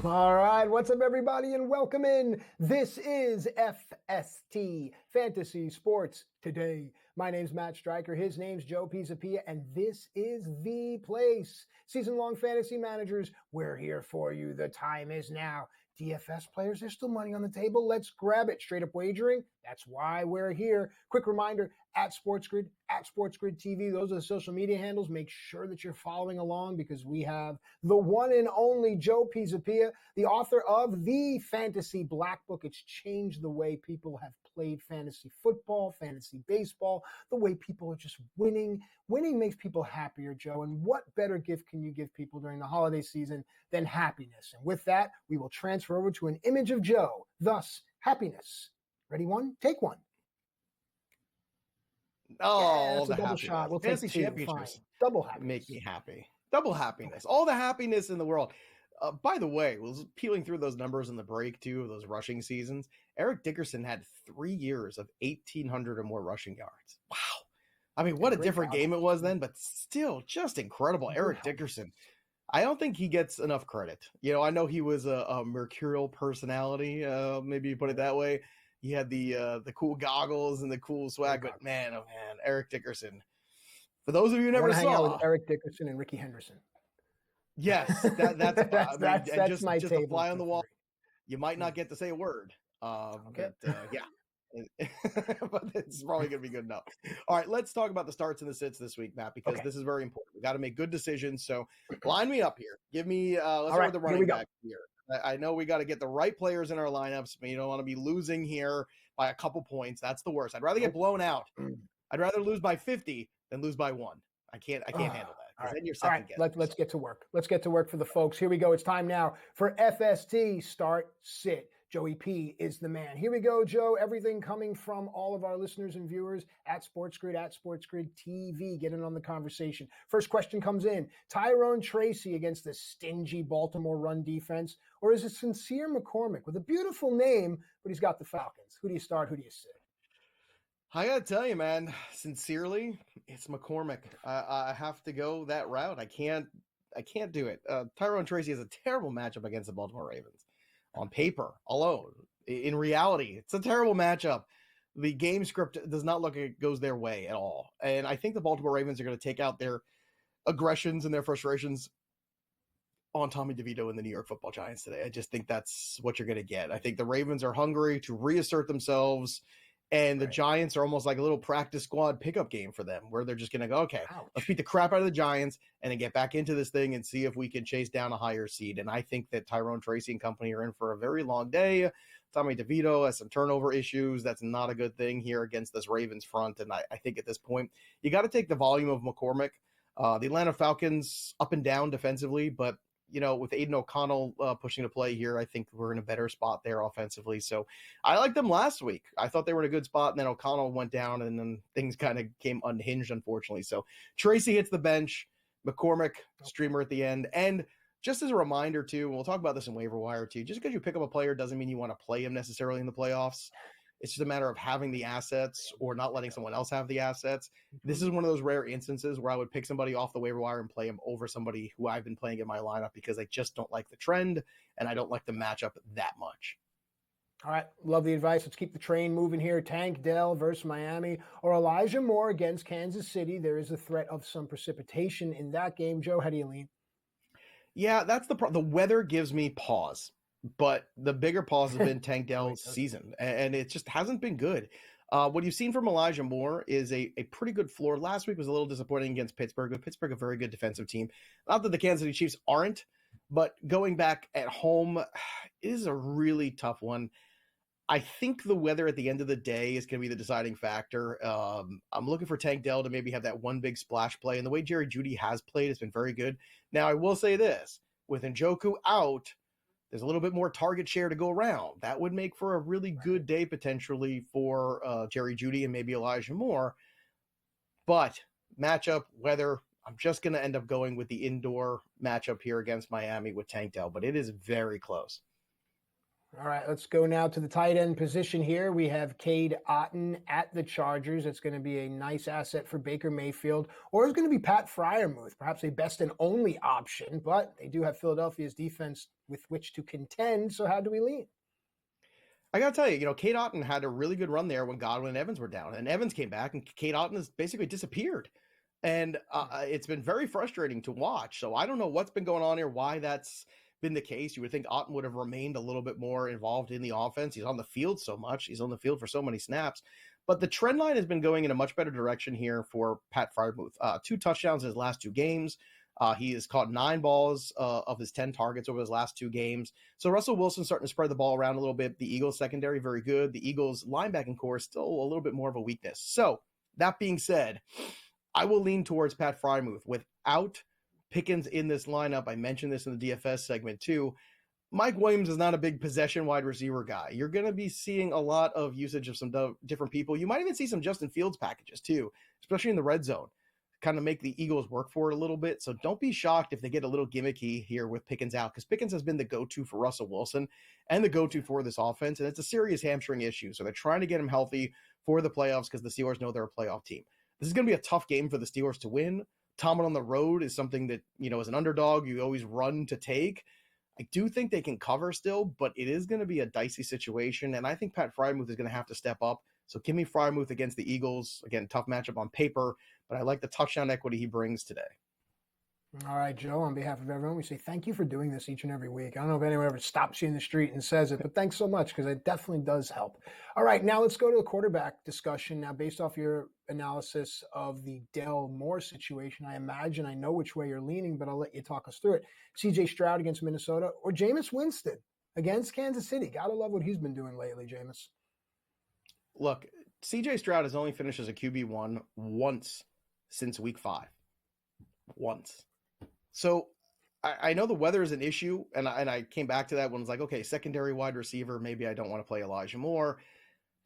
All right, what's up, everybody, and welcome in. This is FST, Fantasy Sports Today. My name's Matt Striker, his name's Joe Pisapia, and this is the place. Season-long fantasy managers, we're here for you. The time is now. DFS players, there's still money on the table. Let's grab it. Straight up wagering, that's why we're here. Quick reminder, at SportsGrid TV, those are the social media handles. Make sure that you're following along because we have the one and only Joe Pisapia, the author of the Fantasy Black Book. It's changed the way people have played fantasy football, fantasy baseball, the way people are just winning. Winning makes people happier, Joe, and what better gift can you give people during the holiday season than happiness? And with that, we will transfer over to an image of Joe, thus happiness. Ready one? Take one. Oh, it's a double shot. We'll take two. Fine. Double happiness. Make me happy. Double happiness. All the happiness in the world. By the way, was peeling through those numbers in the break, too, of those rushing seasons. Eric Dickerson had 3 years of 1,800 or more rushing yards. Wow. I mean, what a different game it was then, but still just incredible. Eric Dickerson. I don't think he gets enough credit. You know, I know he was a mercurial personality, maybe you put it that way. He had the cool goggles and the cool swag, but man, oh man, Eric Dickerson. For those of you who never saw, hang out with Eric Dickerson and Ricky Henderson. Yes, that's just my just a fly on the wall. You might not get to say a word, but yeah. But it's probably going to be good enough. All right, let's talk about the starts and the sits this week, Matt, because this is very important. We got to make good decisions. So line me up here. Give me let's start with the running back here. I know we got to get the right players in our lineups, but you don't want to be losing here by a couple points. That's the worst. I'd rather get blown out. I'd rather lose by 50 than lose by 1. I can't handle that. All right. Then you're All right. Let's get to work. Let's get to work for the folks. Here we go. It's time now for FST Start Sit. Joey P is the man. Here we go, Joe. Everything coming from all of our listeners and viewers at SportsGrid TV. Get in on the conversation. First question comes in. Tyrone Tracy against the stingy Baltimore run defense, or is it Sincere McCormick with a beautiful name, but he's got the Falcons? Who do you start? Who do you sit? I got to tell you, man, sincerely, it's McCormick. I have to go that route. I can't do it. Tyrone Tracy has a terrible matchup against the Baltimore Ravens. On paper alone, in reality, it's a terrible matchup. The game script does not look like it goes their way at all. And I think the Baltimore Ravens are going to take out their aggressions and their frustrations on Tommy DeVito and the New York Football Giants today. I just think that's what you're going to get. I think the Ravens are hungry to reassert themselves, and the Giants are almost like a little practice squad pickup game for them, where they're just going to go, okay, let's beat the crap out of the Giants and then get back into this thing and see if we can chase down a higher seed. And I think that Tyrone Tracy and company are in for a very long day. Tommy DeVito has some turnover issues. That's not a good thing here against this Ravens front. And I think at this point, you got to take the volume of McCormick. The Atlanta Falcons up and down defensively, but you know, with Aiden O'Connell pushing to play here, I think we're in a better spot there offensively. So I liked them last week. I thought they were in a good spot, and then O'Connell went down, and then things kind of came unhinged, unfortunately. So Tracy hits the bench, McCormick, streamer at the end. And just as a reminder, too, and we'll talk about this in waiver wire, too, just because you pick up a player doesn't mean you want to play him necessarily in the playoffs. It's just a matter of having the assets or not letting someone else have the assets. This is one of those rare instances where I would pick somebody off the waiver wire and play him over somebody who I've been playing in my lineup because I just don't like the trend and I don't like the matchup that much. All right. Love the advice. Let's keep the train moving here. Tank Dell versus Miami or Elijah Moore against Kansas City. There is a threat of some precipitation in that game. Joe, how do you lean? Yeah, that's the problem. The weather gives me pause. But the bigger pause has been Tank Dell's season, and it just hasn't been good. What you've seen from Elijah Moore is a pretty good floor. Last week was a little disappointing against Pittsburgh, but Pittsburgh a very good defensive team. Not that the Kansas City Chiefs aren't, but going back at home is a really tough one. I think the weather at the end of the day is going to be the deciding factor. I'm looking for Tank Dell to maybe have that one big splash play, and the way Jerry Jeudy has played has been very good. Now, I will say this, with Njoku out, there's a little bit more target share to go around. That would make for a really good day potentially for Jerry Jeudy and maybe Elijah Moore. But matchup, weather, I'm just going to end up going with the indoor matchup here against Miami with Tank Dell, but it is very close. All right, let's go now to the tight end position here. We have Cade Otton at the Chargers. It's going to be a nice asset for Baker Mayfield. Or it's going to be Pat Freiermuth, perhaps a best and only option, but they do have Philadelphia's defense with which to contend. So how do we lean? I got to tell you, Cade Otton had a really good run there when Godwin and Evans were down. And Evans came back, and Cade Otton has basically disappeared. And it's been very frustrating to watch. So I don't know what's been going on here, why that's been the case. You would think Otton would have remained a little bit more involved in the offense. He's on the field so much. He's on the field for so many snaps. But the trend line has been going in a much better direction here for Pat Freiermuth. 2 touchdowns in his last 2 games. He has caught 9 balls of his 10 targets over his last 2 games. So Russell Wilson's starting to spread the ball around a little bit. The Eagles secondary, very good. The Eagles linebacking core is still a little bit more of a weakness. So that being said, I will lean towards Pat Freiermuth. Without Pickens in this lineup, I mentioned this in the DFS segment too, Mike Williams is not a big possession wide receiver guy. You're going to be seeing a lot of usage of some different people. You might even see some Justin Fields packages too, especially in the red zone, kind of make the Eagles work for it a little bit. So don't be shocked if they get a little gimmicky here with Pickens out, because Pickens has been the go-to for Russell Wilson and the go-to for this offense, and it's a serious hamstring issue. So they're trying to get him healthy for the playoffs because the Steelers know they're a playoff team. This is going to be a tough game for the Steelers to win. Tomlin on the road is something that, as an underdog, you always run to take. I do think they can cover still, but it is going to be a dicey situation, and I think Pat Freiermuth is going to have to step up. So give me Freiermuth against the Eagles. Again, tough matchup on paper, but I like the touchdown equity he brings today. All right, Joe, on behalf of everyone, we say thank you for doing this each and every week. I don't know if anyone ever stops you in the street and says it, but thanks so much, because it definitely does help. All right, now let's go to the quarterback discussion. Now, based off your analysis of the Dell Moore situation, I imagine I know which way you're leaning, but I'll let you talk us through it. CJ Stroud against Minnesota or Jameis Winston against Kansas City? Gotta love what he's been doing lately, Jameis. Look, CJ Stroud has only finished as a QB1 once since week 5. Once. So I know the weather is an issue, and I came back to that when it's like, okay, secondary wide receiver, maybe I don't want to play Elijah Moore,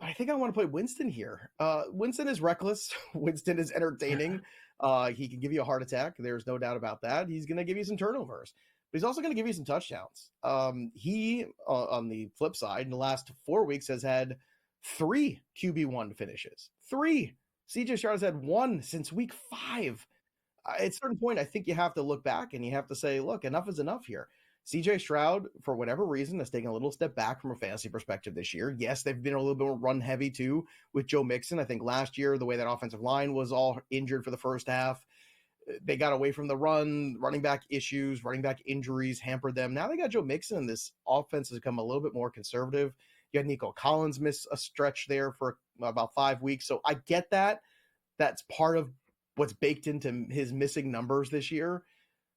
but I think I want to play Winston here. Winston is reckless. Winston is entertaining. He can give you a heart attack. There's no doubt about that. He's going to give you some turnovers, but he's also going to give you some touchdowns. He, on the flip side, in the last 4 weeks has had 3 QB1 finishes. 3. CJ Stroud has had 1 since week 5. At a certain point, I think you have to look back and you have to say, look, enough is enough here. CJ Stroud, for whatever reason, has taken a little step back from a fantasy perspective this year. Yes, they've been a little bit more run heavy too with Joe Mixon. I think last year, the way that offensive line was all injured for the first half, they got away from the run, running back issues, running back injuries hampered them. Now they got Joe Mixon, and this offense has become a little bit more conservative. You had Nico Collins miss a stretch there for about 5 weeks. So I get that. That's part of what's baked into his missing numbers this year.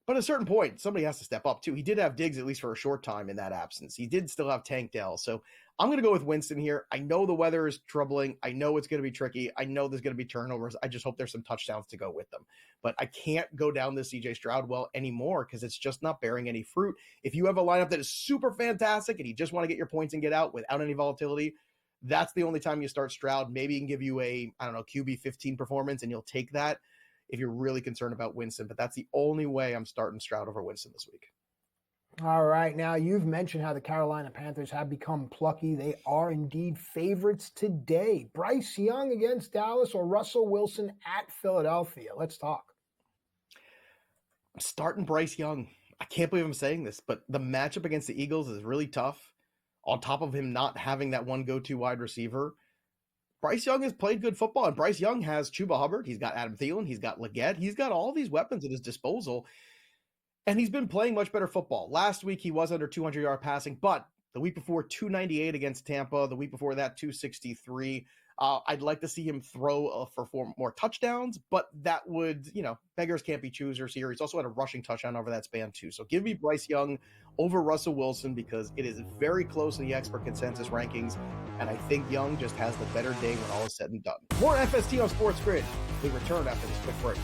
But at a certain point, somebody has to step up too. He did have Diggs at least for a short time in that absence. He did still have Tank Dell. So I'm going to go with Winston here. I know the weather is troubling. I know it's going to be tricky. I know there's going to be turnovers. I just hope there's some touchdowns to go with them. But I can't go down this CJ Stroud well anymore because it's just not bearing any fruit. If you have a lineup that is super fantastic and you just want to get your points and get out without any volatility, that's the only time you start Stroud. Maybe he can give you a, QB 15 performance, and you'll take that if you're really concerned about Winston. But that's the only way I'm starting Stroud over Winston this week. All right. Now, you've mentioned how the Carolina Panthers have become plucky. They are indeed favorites today. Bryce Young against Dallas or Russell Wilson at Philadelphia? Let's talk. I'm starting Bryce Young. I can't believe I'm saying this, but the matchup against the Eagles is really tough. On top of him not having that one go-to wide receiver, Bryce Young has played good football, and Bryce Young has Chuba Hubbard. He's got Adam Thielen. He's got Leggett. He's got all these weapons at his disposal, and he's been playing much better football. Last week, he was under 200-yard passing, but the week before, 298 against Tampa. The week before that, 263. I'd like to see him throw for 4 more touchdowns, but that would, beggars can't be choosers here. He's also had a rushing touchdown over that span too. So give me Bryce Young over Russell Wilson because it is very close in the expert consensus rankings, and I think Young just has the better day when all is said and done. More FST on SportsGrid. We return after this quick break.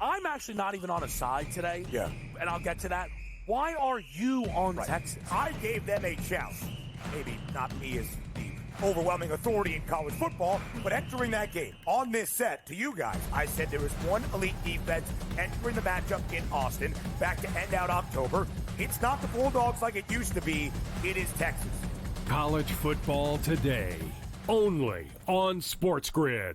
I'm actually not even on a side today. Yeah. And I'll get to that. Why are you on Texas? I gave them a chance. Maybe not me as the overwhelming authority in college football, but entering that game on this set to you guys, I said there was one elite defense entering the matchup in Austin back to end out October. It's not the Bulldogs like it used to be. It is Texas. College football today, only on SportsGrid.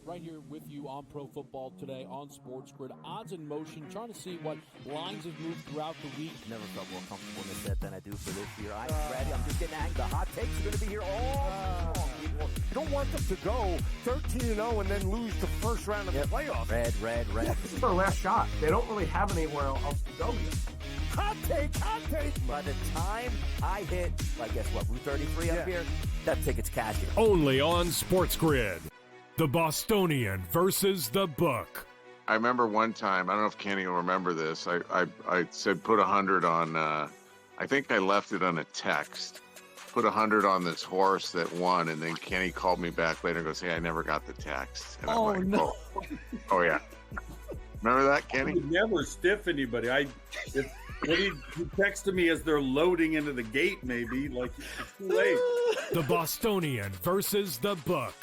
Right here with you on Pro Football Today on SportsGrid. Odds in motion, trying to see what lines have moved throughout the week. Never felt more comfortable in this set than I do for this year. I'm ready. I'm just getting angry. The hot takes are going to be here all long, people. You don't want them to go 13-0 and then lose the first round of the playoffs. Red. Yeah, this is their last shot. They don't really have anywhere else to go yet. Hot take. By the time I hit, I guess what, Route 33 up here, that ticket's cashing. Only on SportsGrid. The Bostonian versus the Book. I remember one time, I don't know if Kenny will remember this, I said put 100 on, I think I left it on a text, put 100 on this horse that won, and then Kenny called me back later and goes, hey, I never got the text. And I'm like, no. Oh yeah. Remember that, Kenny? I would never stiff anybody. When he texted me as they're loading into the gate, maybe, like, it's too late. The Bostonian versus the Book.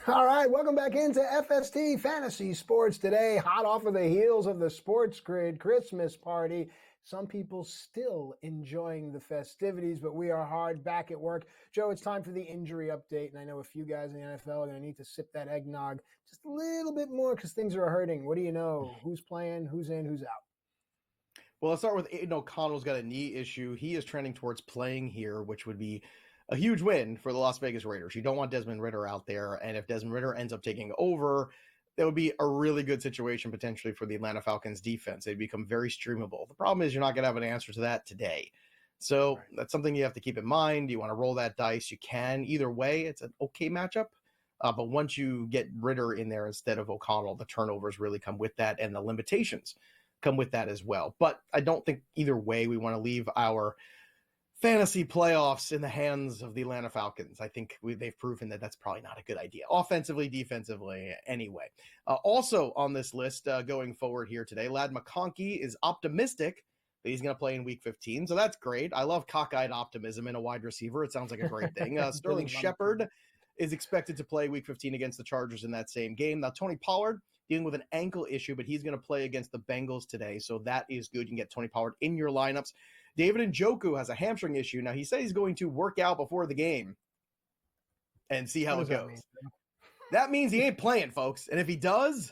All right, welcome back into FST Fantasy Sports Today, hot off of the heels of the SportsGrid Christmas party. Some people still enjoying the festivities, but we are hard back at work. Joe, it's time for the injury update, and I know a few guys in the NFL are going to need to sip that eggnog just a little bit more because things are hurting. What do you know? Who's playing? Who's in? Who's out? Well, let's start with Aiden O'Connell's got a knee issue. He is trending towards playing here, which would be a huge win for the Las Vegas Raiders. You don't want Desmond Ridder out there, and if Desmond Ridder ends up taking over, that would be a really good situation potentially for the Atlanta Falcons defense. They'd become very streamable. The problem is you're not going to have an answer to that today. So that's something you have to keep in mind. You want to roll that dice. You can. Either way, it's an okay matchup. But once you get Ridder in there instead of O'Connell, the turnovers really come with that, and the limitations come with that as well. But I don't think either way we want to leave our fantasy playoffs in the hands of the Atlanta Falcons. I think they've proven that that's probably not a good idea, offensively, defensively, anyway. Also on this list going forward here today, Ladd McConkey is optimistic that he's going to play in Week 15, so that's great. I love cockeyed optimism in a wide receiver. It sounds like a great thing. Sterling Shepard is expected to play Week 15 against the Chargers in that same game. Now, Tony Pollard dealing with an ankle issue, but he's going to play against the Bengals today, so that is good. You can get Tony Pollard in your lineups. David Njoku has a hamstring issue. Now, he says he's going to work out before the game and see how it goes. That means he ain't playing, folks. And if he does,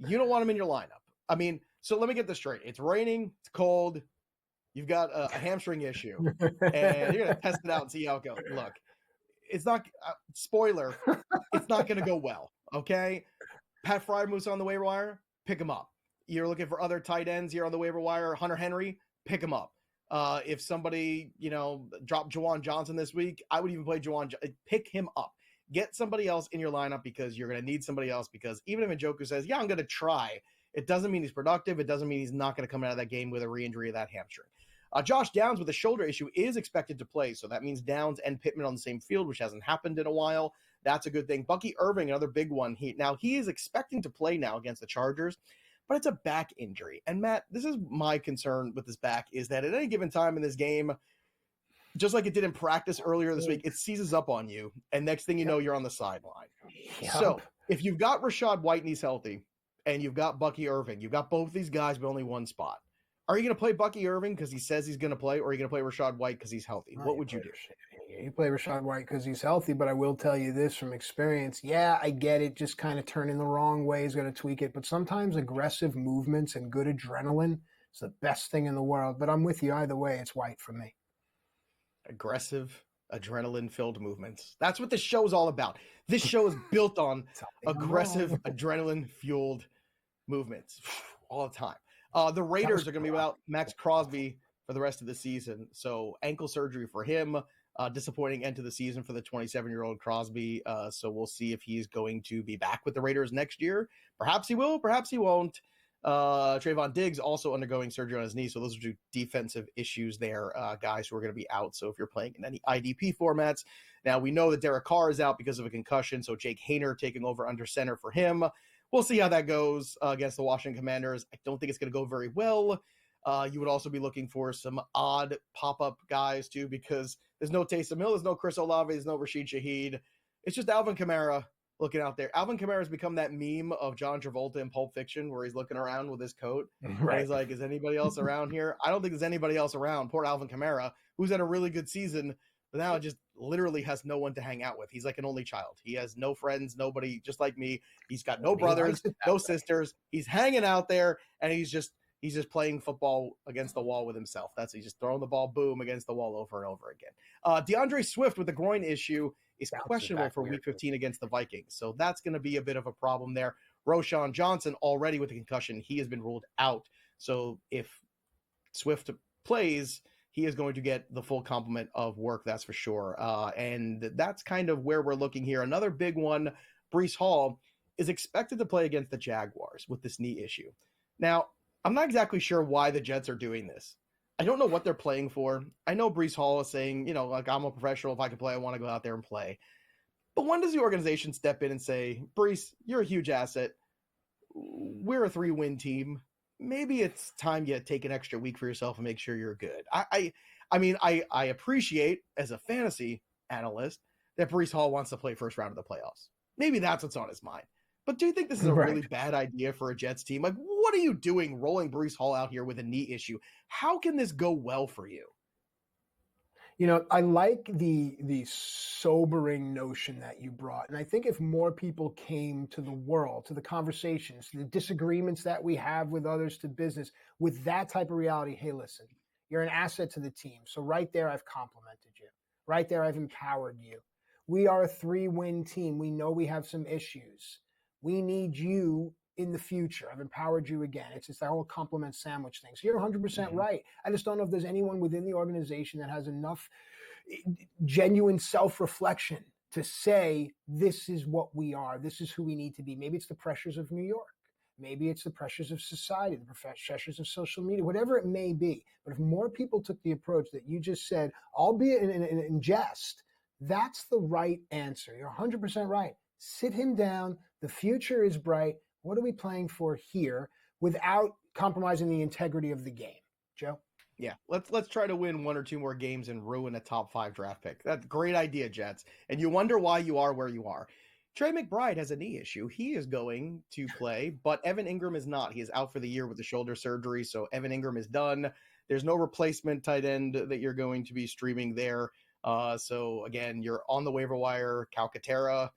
you don't want him in your lineup. I mean, so let me get this straight. It's raining. It's cold. You've got a hamstring issue. And you're going to test it out and see how it goes. Look, it's not spoiler. It's not going to go well, okay? Pat Fryermuth's on the waiver wire. Pick him up. You're looking for other tight ends here on the waiver wire. Hunter Henry, pick him up. If somebody, dropped Juwan Johnson this week, I would even play pick him up. Get somebody else in your lineup because you're going to need somebody else, because even if Njoku says, yeah, I'm going to try, it doesn't mean he's productive. It doesn't mean he's not going to come out of that game with a re-injury of that hamstring. Josh Downs with a shoulder issue is expected to play, so that means Downs and Pittman on the same field, which hasn't happened in a while. That's a good thing. Bucky Irving, another big one. He is expecting to play now against the Chargers, but it's a back injury. And Matt, this is my concern with this back, is that at any given time in this game, just like it did in practice earlier this week, it seizes up on you, and next thing you know, you're on the sideline. So if you've got Rachaad White and he's healthy, and you've got Bucky Irving, you've got both these guys but only one spot, Are you going to play Bucky Irving because he says he's going to play, or are you going to play Rachaad White because he's healthy? What would you do? You play Rachaad White because he's healthy, but I will tell you this from experience. Yeah, I get it. Just kind of turning the wrong way is going to tweak it. But sometimes aggressive movements and good adrenaline is the best thing in the world. But I'm with you either way. It's White for me. Aggressive, adrenaline-filled movements. That's what this show is all about. This show is built on aggressive, adrenaline-fueled movements all the time. The Raiders are going to be without Max Crosby for the rest of the season. So ankle surgery for him. Disappointing end to the season for the 27-year-old Crosby. So we'll see if he's going to be back with the Raiders next year. Perhaps he will, perhaps he won't. Trayvon Diggs also undergoing surgery on his knee. So those are two defensive issues there, guys who are going to be out. So if you're playing in any IDP formats, now we know that Derek Carr is out because of a concussion. So Jake Haener taking over under center for him. We'll see how that goes against the Washington Commanders. I don't think it's going to go very well. You would also be looking for some odd pop-up guys, too, because there's no Taysom Hill, there's no Chris Olave, there's no Rashid Shaheed. It's just Alvin Kamara looking out there. Alvin Kamara has become that meme of John Travolta in Pulp Fiction where he's looking around with his coat. Right. And he's like, is anybody else around here? I don't think there's anybody else around. Poor Alvin Kamara, who's had a really good season, but now just literally has no one to hang out with. He's like an only child. He has no friends, nobody, just like me. He's got no brothers, no sisters. He's hanging out there, and he's just playing football against the wall with himself. He's just throwing the ball, boom, against the wall over and over again. DeAndre Swift with the groin issue is questionable for Week 15 against the Vikings. So that's going to be a bit of a problem there. Roshan Johnson already with a concussion. He has been ruled out. So if Swift plays, he is going to get the full complement of work, that's for sure. And that's kind of where we're looking here. Another big one, Breece Hall, is expected to play against the Jaguars with this knee issue. Now, I'm not exactly sure why the Jets are doing this. I don't know what they're playing for. I know Breece Hall is saying, like, I'm a professional. If I can play, I want to go out there and play. But when does the organization step in and say, Breece, you're a huge asset. We're a 3-win team. Maybe it's time you take an extra week for yourself and make sure you're good. I appreciate as a fantasy analyst that Breece Hall wants to play first round of the playoffs. Maybe that's what's on his mind. But do you think this is a really bad idea for a Jets team? Like, what are you doing rolling Breece Hall out here with a knee issue? How can this go well for you? I like the sobering notion that you brought. And I think if more people came to the world, to the conversations, to the disagreements that we have with others, to business, with that type of reality, hey, listen, you're an asset to the team. So right there, I've complimented you. Right there, I've empowered you. We are a 3-win team. We know we have some issues. We need you in the future. I've empowered you again. It's just that whole compliment sandwich thing. So you're 100% right. I just don't know if there's anyone within the organization that has enough genuine self-reflection to say, this is what we are. This is who we need to be. Maybe it's the pressures of New York. Maybe it's the pressures of society, the pressures of social media, whatever it may be. But if more people took the approach that you just said, albeit in jest, that's the right answer. You're 100% right. Sit him down. The future is bright. What are we playing for here without compromising the integrity of the game? Joe? Yeah, let's try to win 1 or 2 more games and ruin a top 5 draft pick. That's a great idea, Jets. And you wonder why you are where you are. Trey McBride has a knee issue. He is going to play, but Evan Ingram is not. He is out for the year with the shoulder surgery, so Evan Ingram is done. There's no replacement tight end that you're going to be streaming there. So, again, you're on the waiver wire, Calcaterra.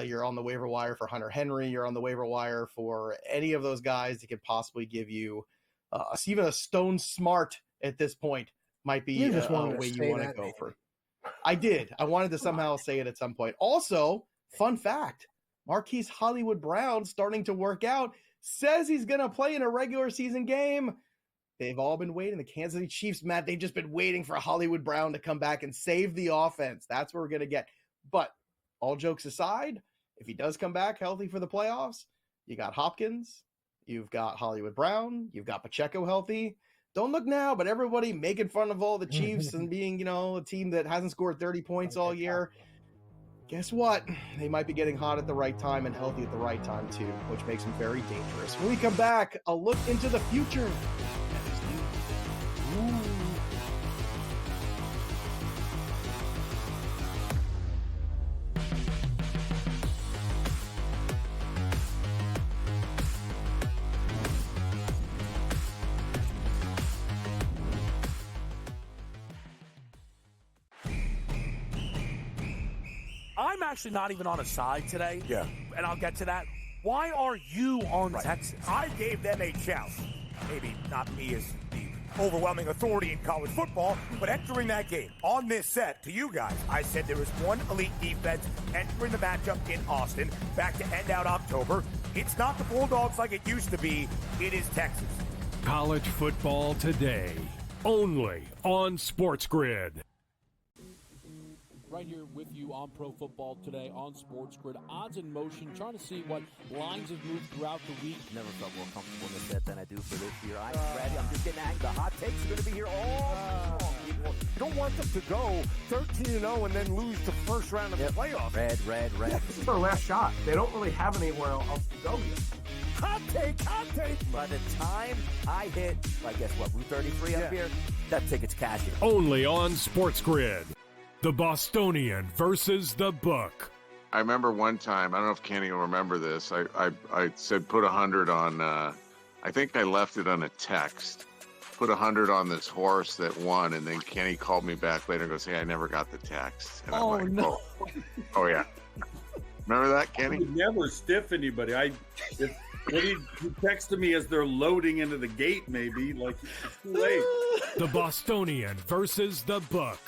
You're on the waiver wire for Hunter Henry. You're on the waiver wire for any of those guys that could possibly give you even a Stone Smart at this point might be a way you want to go for. I did. I wanted to somehow say it at some point. Also, fun fact, Marquise Hollywood Brown starting to work out, says he's going to play in a regular season game. They've all been waiting. The Kansas City Chiefs, Matt, they've just been waiting for Hollywood Brown to come back and save the offense. That's what we're going to get. But all jokes aside, if he does come back healthy for the playoffs, you got Hopkins, you've got Hollywood Brown, you've got Pacheco healthy. Don't look now, but everybody making fun of all the Chiefs and being, a team that hasn't scored 30 points all year. Guess what? They might be getting hot at the right time and healthy at the right time too, which makes them very dangerous. When we come back, a look into the future. I'm actually not even on a side today. Yeah. And I'll get to that. Why are you on Texas? I gave them a chance. Maybe not me as the overwhelming authority in college football, but entering that game on this set to you guys, I said there was one elite defense entering the matchup in Austin back to end out October. It's not the Bulldogs like it used to be. It is Texas. College football today, only on SportsGrid. Right here with you on Pro Football Today on SportsGrid. Odds in motion, trying to see what lines have moved throughout the week. Never felt more comfortable in the set than I do for this year. I'm ready. I'm just getting angry. The hot takes are going to be here all long. You don't want them to go 13-0 and then lose the first round of the playoffs. Red. This is their last shot. They don't really have anywhere else to go yet. Hot take. By the time I hit, I guess what, Route 33 up here, that ticket's cashing. Only on SportsGrid. The Bostonian versus the Book. I remember one time, I don't know if Kenny will remember this. I said put 100 on, I think I left it on a text. Put 100 on this horse that won, and then Kenny called me back later and goes, "Hey, I never got the text." And I'm like, no. Oh yeah. Remember that, Kenny? I would never stiff anybody. When he texted me as they're loading into the gate, maybe like it's too late. The Bostonian versus the Book.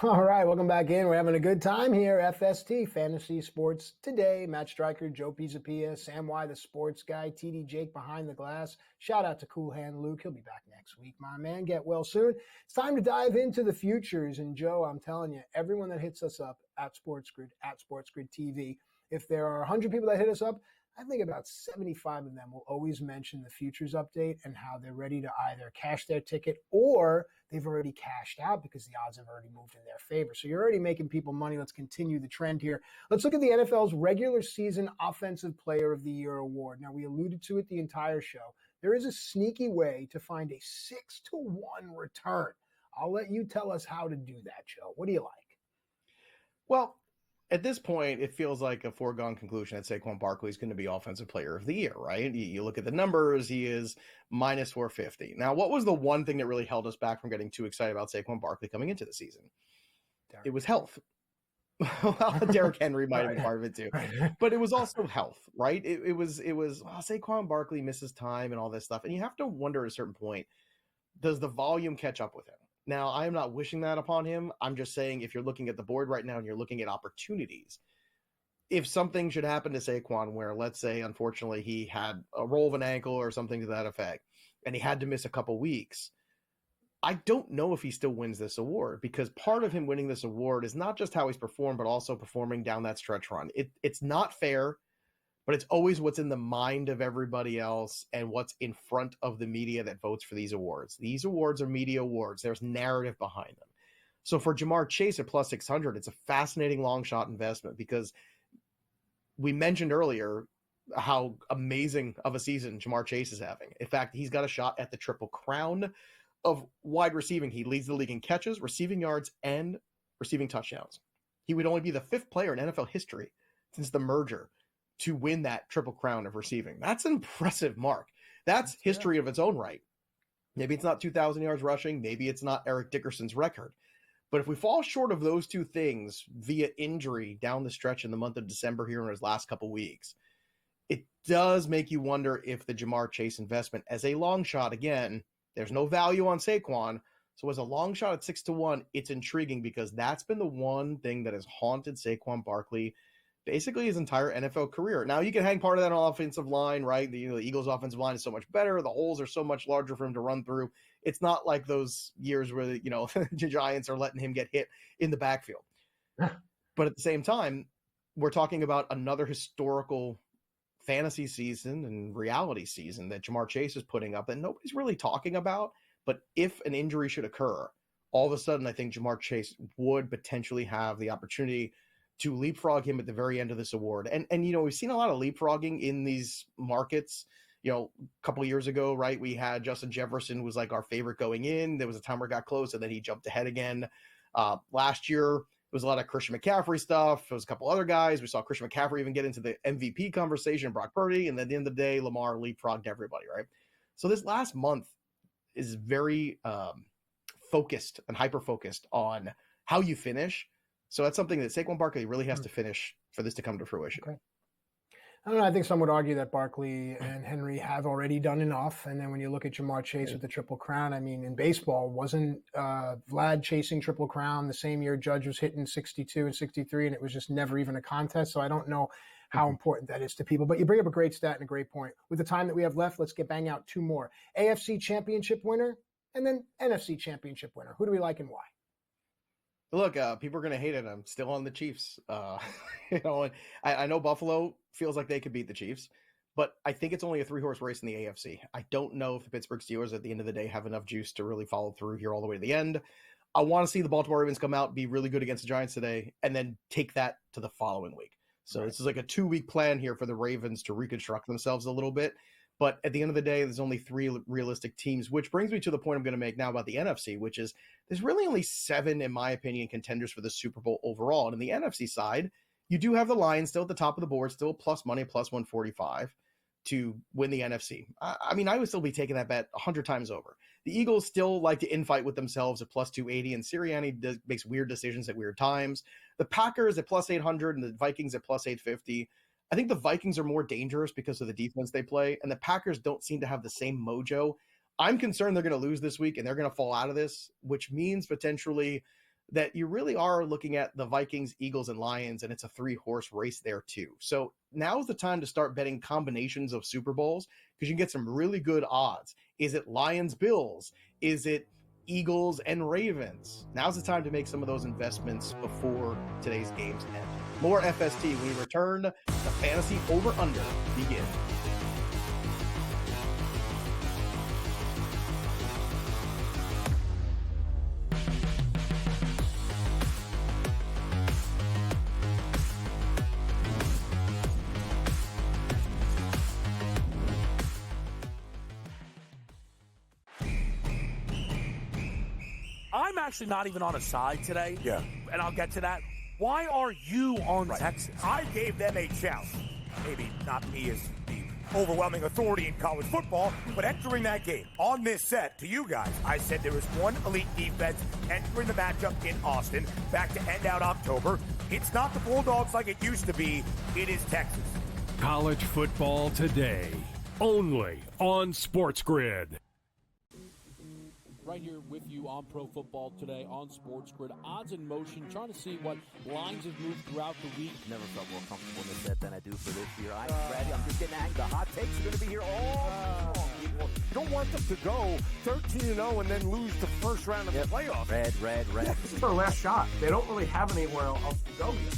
All right, welcome back in. We're having a good time here. FST, Fantasy Sports Today. Matt Striker, Joe Pisapia, Sam Y, the sports guy, TD Jake behind the glass. Shout out to Cool Hand Luke. He'll be back next week, my man. Get well soon. It's time to dive into the futures. And Joe, I'm telling you, everyone that hits us up at SportsGrid TV, if there are 100 people that hit us up, I think about 75 of them will always mention the futures update and how they're ready to either cash their ticket or they've already cashed out because the odds have already moved in their favor. So you're already making people money. Let's continue the trend here. Let's look at the NFL's regular season Offensive Player of the Year award. Now, we alluded to it the entire show. There is a sneaky way to find a 6-1 return. I'll let you tell us how to do that, Joe. What do you like? Well, at this point, it feels like a foregone conclusion that Saquon Barkley is going to be Offensive Player of the Year, right? You look at the numbers, he is minus 450. Now, what was the one thing that really held us back from getting too excited about Saquon Barkley coming into the season? It was health. Well, Derrick Henry might have been part of it too, but it was also health, right? It was Saquon Barkley misses time and all this stuff. And you have to wonder at a certain point, does the volume catch up with him? Now, I am not wishing that upon him. I'm just saying if you're looking at the board right now and you're looking at opportunities, if something should happen to Saquon where, let's say, unfortunately, he had a roll of an ankle or something to that effect, and he had to miss a couple weeks, I don't know if he still wins this award, because part of him winning this award is not just how he's performed, but also performing down that stretch run. It's not fair, but it's always what's in the mind of everybody else and what's in front of the media that votes for these awards. These awards are media awards. There's narrative behind them. So for Jamar Chase at plus 600, it's a fascinating long shot investment because we mentioned earlier how amazing of a season Jamar Chase is having. In fact, he's got a shot at the Triple Crown of wide receiving. He leads the league in catches, receiving yards, and receiving touchdowns. He would only be the 5th player in NFL history since the merger to win that Triple Crown of receiving. That's an impressive mark. That's history of its own right. Maybe it's not 2,000 yards rushing. Maybe it's not Eric Dickerson's record. But if we fall short of those two things via injury down the stretch in the month of December here in his last couple weeks, it does make you wonder if the Jamar Chase investment as a long shot, again, there's no value on Saquon. So as a long shot at 6-1, it's intriguing because that's been the one thing that has haunted Saquon Barkley basically his entire NFL career. Now, you can hang part of that on offensive line, right? The Eagles' offensive line is so much better. The holes are so much larger for him to run through. It's not like those years where, the Giants are letting him get hit in the backfield. But at the same time, we're talking about another historical fantasy season and reality season that Jamar Chase is putting up that nobody's really talking about. But if an injury should occur, all of a sudden, I think Jamar Chase would potentially have the opportunity to leapfrog him at the very end of this award. And we've seen a lot of leapfrogging in these markets. A couple of years ago, right, we had Justin Jefferson was like our favorite going in. There was a time where it got close, and then he jumped ahead again. Last year, it was a lot of Christian McCaffrey stuff. There was a couple other guys. We saw Christian McCaffrey even get into the MVP conversation, Brock Purdy, and then at the end of the day, Lamar leapfrogged everybody, right? So this last month is very focused and hyper-focused on how you finish. So that's something that Saquon Barkley really has to finish for this to come to fruition. Okay. I don't know. I think some would argue that Barkley and Henry have already done enough. And then when you look at Jamar Chase with the Triple Crown, I mean, in baseball, wasn't Vlad chasing Triple Crown the same year Judge was hitting 62 and 63, and it was just never even a contest. So I don't know how important that is to people. But you bring up a great stat and a great point. With the time that we have left, let's bang out two more. AFC Championship winner and then NFC Championship winner. Who do we like and why? Look, people are going to hate it. I'm still on the Chiefs. And I know Buffalo feels like they could beat the Chiefs, but I think it's only a 3-horse race in the AFC. I don't know if the Pittsburgh Steelers at the end of the day have enough juice to really follow through here all the way to the end. I want to see the Baltimore Ravens come out, be really good against the Giants today, and then take that to the following week. So This is like a 2-week plan here for the Ravens to reconstruct themselves a little bit. But at the end of the day, there's only 3 realistic teams, which brings me to the point I'm going to make now about the NFC, which is there's really only 7, in my opinion, contenders for the Super Bowl overall. And in the NFC side, you do have the Lions still at the top of the board, still plus money, plus 145 to win the NFC. I mean, I would still be taking that bet 100 times over. The Eagles still like to infight with themselves at plus 280, and Sirianni makes weird decisions at weird times. The Packers at plus 800 and the Vikings at plus 850. I think the Vikings are more dangerous because of the defense they play, and the Packers don't seem to have the same mojo. I'm concerned they're going to lose this week and they're going to fall out of this, which means potentially that you really are looking at the Vikings, Eagles, and Lions, and it's a 3-horse race there too. So now's the time to start betting combinations of Super Bowls because you can get some really good odds. Is it Lions, Bills? Is it Eagles and Ravens? Now's the time to make some of those investments before today's games end. More FST when we return. The fantasy over-under begins. I'm actually not even on a side today. Yeah. And I'll get to that. Why are you on Texas? I gave them a chance. Maybe not me as the overwhelming authority in college football, but entering that game on this set to you guys, I said there was one elite defense entering the matchup in Austin back to end out October. It's not the Bulldogs like it used to be. It is Texas. College football today, only on SportsGrid. Right here with you on Pro Football Today on SportsGrid. Odds in motion, trying to see what lines have moved throughout the week. Never felt more comfortable in this set than I do for this year. I'm ready. I'm just getting angry. The hot takes are going to be here all long. You don't want them to go 13-0 and then lose the first round of the playoffs. Red. This is their last shot. They don't really have anywhere else to go yet.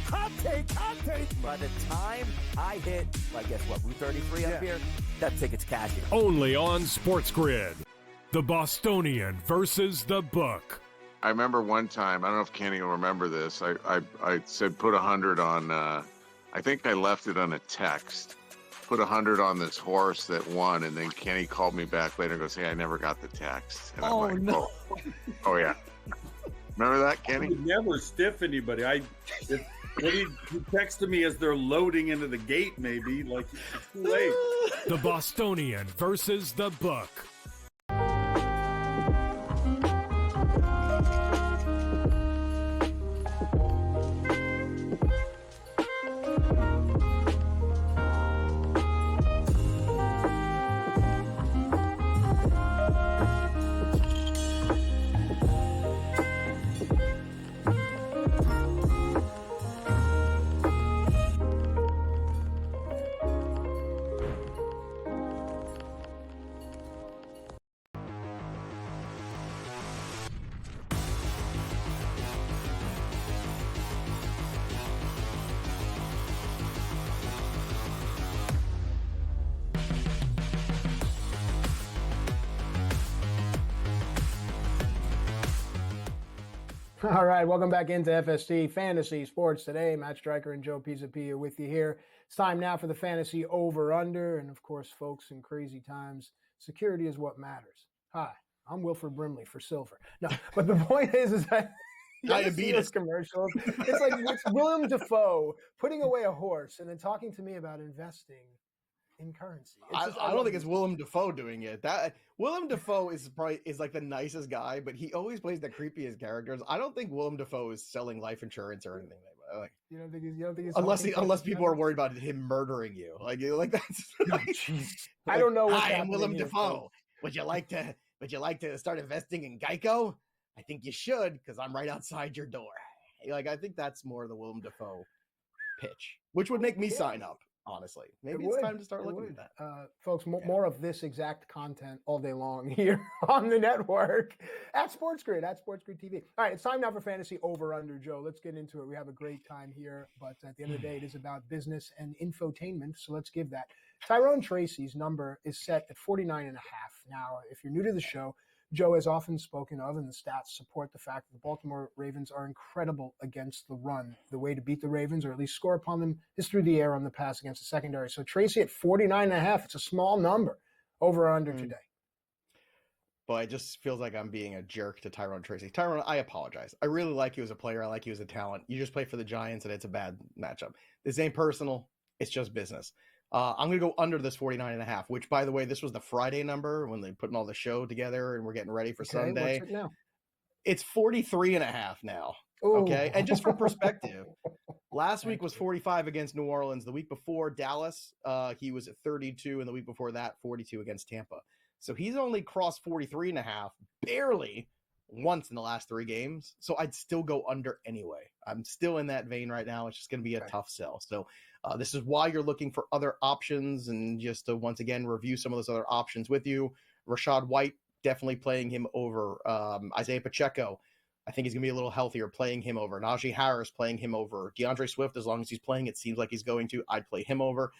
Hot take. By the time I hit, I guess what, Route 33 up here, that ticket's cashing. Only on SportsGrid. The Bostonian versus the Book. I remember one time, I don't know if Kenny will remember this. I said put 100 on, I think I left it on a text. Put 100 on this horse that won, and then Kenny called me back later and goes, "Hey, I never got the text." And I'm like, no. Oh yeah. Remember that, Kenny? I would never stiff anybody. What he texted me as they're loading into the gate, maybe like it's too late. The Bostonian versus the Book. All right, welcome back into FST Fantasy Sports Today. Matt Striker and Joe Pisapia with you here. It's time now for the fantasy over-under. And of course, folks, in crazy times, security is what matters. Hi, I'm Wilford Brimley for silver. No, but the point is that Diabetes commercials. It's like it's Willem Dafoe putting away a horse and then talking to me about investing in currency. I don't think it's Willem Dafoe doing it. That Willem Dafoe is like the nicest guy, but he always plays the creepiest characters. I don't think Willem Dafoe is selling life insurance or anything like. You don't think he's unless people are worried about him murdering you, like that's. I don't know. Hi, I'm Willem Dafoe. Would you like to start investing in Geico? I think you should, because I'm right outside your door. Like, I think that's more the Willem Dafoe pitch, which would make me sign up, honestly. Maybe it's time to start looking at that. Folks, more of this exact content all day long here on the network at SportsGrid TV. All right, it's time now for Fantasy Over-Under, Joe. Let's get into it. We have a great time here, but at the end of the day, it is about business and infotainment, so let's give that. Tyrone Tracy's number is set at 49.5. Now, if you're new to the show, Joe has often spoken of, and the stats support the fact that the Baltimore Ravens are incredible against the run. The way to beat the Ravens, or at least score upon them, is through the air on the pass against the secondary. So Tracy at 49.5, it's a small number. Over or under today? But it just feels like I'm being a jerk to Tyrone Tracy. Tyrone, I apologize. I really like you as a player. I like you as a talent. You just play for the Giants, and it's a bad matchup. This ain't personal. It's just business. I'm going to go under this 49.5, which, by the way, this was the Friday number when they're putting all the show together and we're getting ready for Sunday. What's it now? It's 43.5 now. Ooh. Okay. And just for perspective, last week was 45 against New Orleans. The week before Dallas, he was at 32. And the week before that, 42 against Tampa. So he's only crossed 43.5 barely once in the last 3 games. So I'd still go under anyway. I'm still in that vein right now. It's just going to be a tough sell. So this is why you're looking for other options, and just to once again review some of those other options with you. Rashad White, definitely playing him over. Isaiah Pacheco, I think he's going to be a little healthier, playing him over. Najee Harris, playing him over. DeAndre Swift, as long as he's playing, it seems like he's going to. I'd play him over.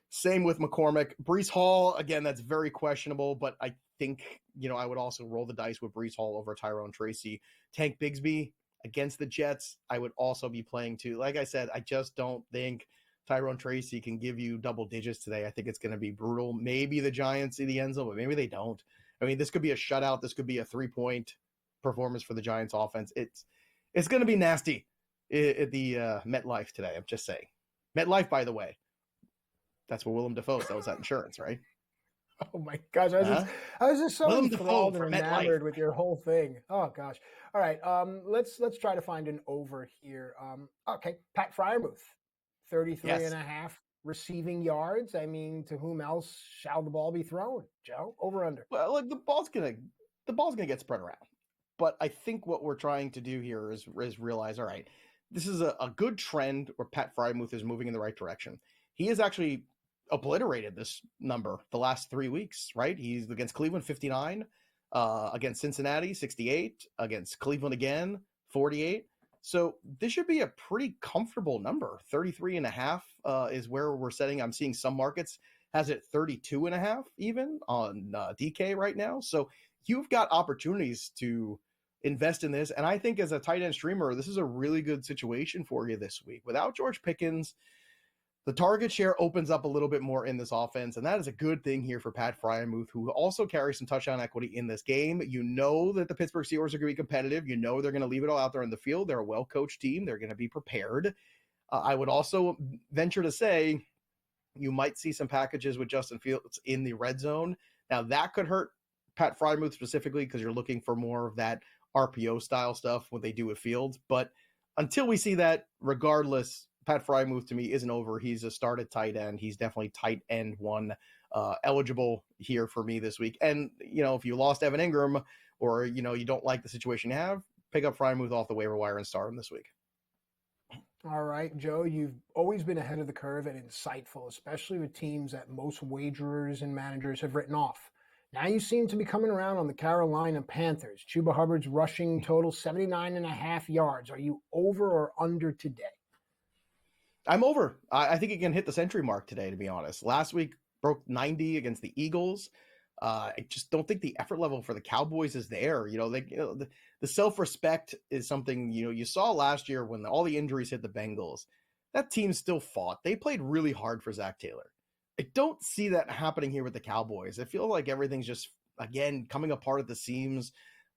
Same with McCormick. Breece Hall, again, that's very questionable, but I think, I would also roll the dice with Breece Hall over Tyrone Tracy. Tank Bigsby against the Jets, I would also be playing too. Like I said, I just don't think Tyrone Tracy can give you double digits today. I think it's going to be brutal. Maybe the Giants see the end zone, but maybe they don't. I mean, this could be a shutout. This could be a 3-point performance for the Giants offense. It's going to be nasty at the MetLife today. I'm just saying. MetLife, by the way, that's where Willem Dafoe sells that insurance, right? Oh my gosh, I was just so enthralled and enamored with your whole thing. Oh gosh. All right, let's try to find an over here. Okay, Pat Freiermuth, 33.5 receiving yards. I mean, to whom else shall the ball be thrown? Joe, over under. Well, like the ball's gonna get spread around. But I think what we're trying to do here is realize, all right, this is a good trend where Pat Freiermuth is moving in the right direction. He has actually obliterated this number the last 3 weeks, right? He's against Cleveland, 59, against Cincinnati, 68, against Cleveland again, 48. So this should be a pretty comfortable number. 33.5 is where we're setting. I'm seeing some markets has it 32.5 even on DK right now. So you've got opportunities to invest in this. And I think as a tight end streamer, this is a really good situation for you this week. Without George Pickens, the target share opens up a little bit more in this offense, and that is a good thing here for Pat Freiermuth, who also carries some touchdown equity in this game. You know that the Pittsburgh Steelers are going to be competitive. You know they're going to leave it all out there in the field. They're a well-coached team. They're going to be prepared. I would also venture to say you might see some packages with Justin Fields in the red zone. Now, that could hurt Pat Freiermuth specifically because you're looking for more of that RPO-style stuff when they do with Fields. But until we see that, regardless, Pat Freiermuth to me isn't over. He's a started tight end. He's definitely tight end one eligible here for me this week. And, if you lost Evan Ingram or, you don't like the situation you have, pick up Freiermuth off the waiver wire and start him this week. All right, Joe, you've always been ahead of the curve and insightful, especially with teams that most wagerers and managers have written off. Now you seem to be coming around on the Carolina Panthers. Chuba Hubbard's rushing total 79.5 yards. Are you over or under today? I'm over. I think he can hit the century mark today, to be honest. Last week broke 90 against the Eagles. I just don't think the effort level for the Cowboys is there. The self-respect is something, you saw last year when all the injuries hit the Bengals. That team still fought. They played really hard for Zach Taylor. I don't see that happening here with the Cowboys. I feel like everything's just, again, coming apart at the seams.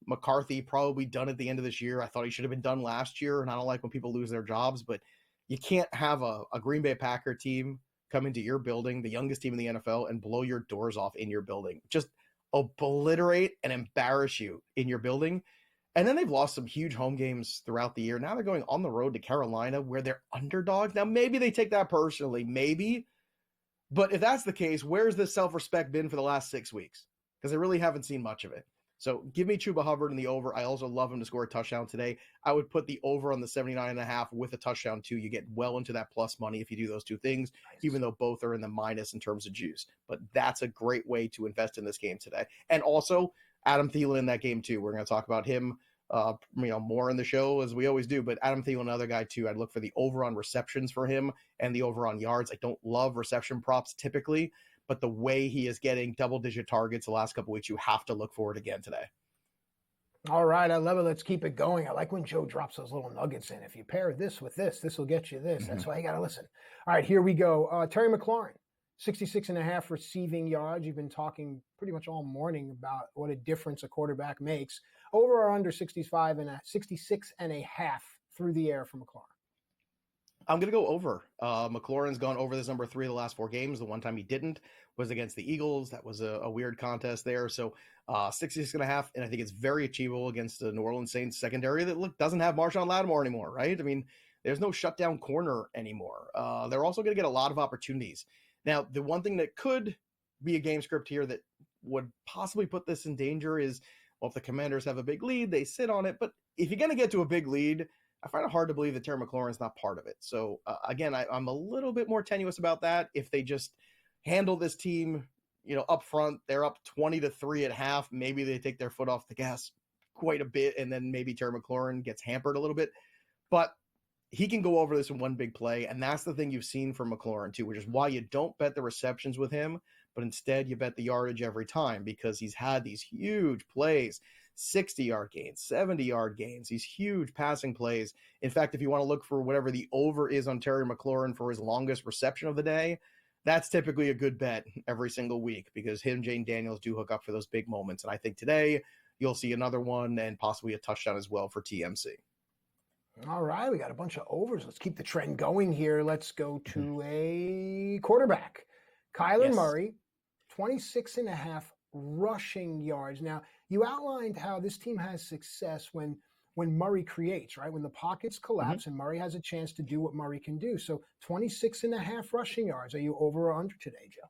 McCarthy probably done at the end of this year. I thought he should have been done last year, and I don't like when people lose their jobs, but you can't have a Green Bay Packer team come into your building, the youngest team in the NFL, and blow your doors off in your building. Just obliterate and embarrass you in your building. And then they've lost some huge home games throughout the year. Now they're going on the road to Carolina where they're underdogs. Now, maybe they take that personally, maybe. But if that's the case, where's the self-respect been for the last 6 weeks? Because I really haven't seen much of it. So give me Chuba Hubbard in the over. I also love him to score a touchdown today. I would put the over on the 79.5 with a touchdown too. You get well into that plus money if you do those two things, even though both are in the minus in terms of juice. But that's a great way to invest in this game today. And also Adam Thielen in that game too. We're going to talk about him more in the show as we always do, but Adam Thielen, another guy too. I'd look for the over on receptions for him and the over on yards. I don't love reception props typically, but the way he is getting double-digit targets the last couple weeks, you have to look for it again today. All right, I love it. Let's keep it going. I like when Joe drops those little nuggets in. If you pair this with this, this will get you this. That's why you got to listen. All right, here we go. Terry McLaurin, 66.5 receiving yards. You've been talking pretty much all morning about what a difference a quarterback makes. Over or under 66.5 through the air for McLaurin? I'm going to go over. McLaurin's gone over this number 3 of the last 4 games. The one time he didn't was against the Eagles. That was a weird contest there. So 66.5, and I think it's very achievable against the New Orleans Saints secondary that doesn't have Marshawn Lattimore anymore, right? I mean, there's no shutdown corner anymore. They're also going to get a lot of opportunities. Now, the one thing that could be a game script here that would possibly put this in danger is, well, if the Commanders have a big lead, they sit on it. But if you're going to get to a big lead, I find it hard to believe that Terry McLaurin is not part of it. So, again, I'm a little bit more tenuous about that. If they just handle this team, up front, they're up 20-3 at half. Maybe they take their foot off the gas quite a bit, and then maybe Terry McLaurin gets hampered a little bit. But he can go over this in one big play, and that's the thing you've seen from McLaurin, too, which is why you don't bet the receptions with him, but instead you bet the yardage every time because he's had these huge plays. 60-yard gains, 70-yard gains, these huge passing plays. In fact, if you want to look for whatever the over is on Terry McLaurin for his longest reception of the day, that's typically a good bet every single week because him and Jane Daniels do hook up for those big moments. And I think today you'll see another one and possibly a touchdown as well for TMC. All right, we got a bunch of overs. Let's keep the trend going here. Let's go to a quarterback. Kyler Murray, 26.5 rushing yards. Now, you outlined how this team has success when Murray creates, right? When the pockets collapse and Murray has a chance to do what Murray can do. So 26.5 rushing yards. Are you over or under today, Joe?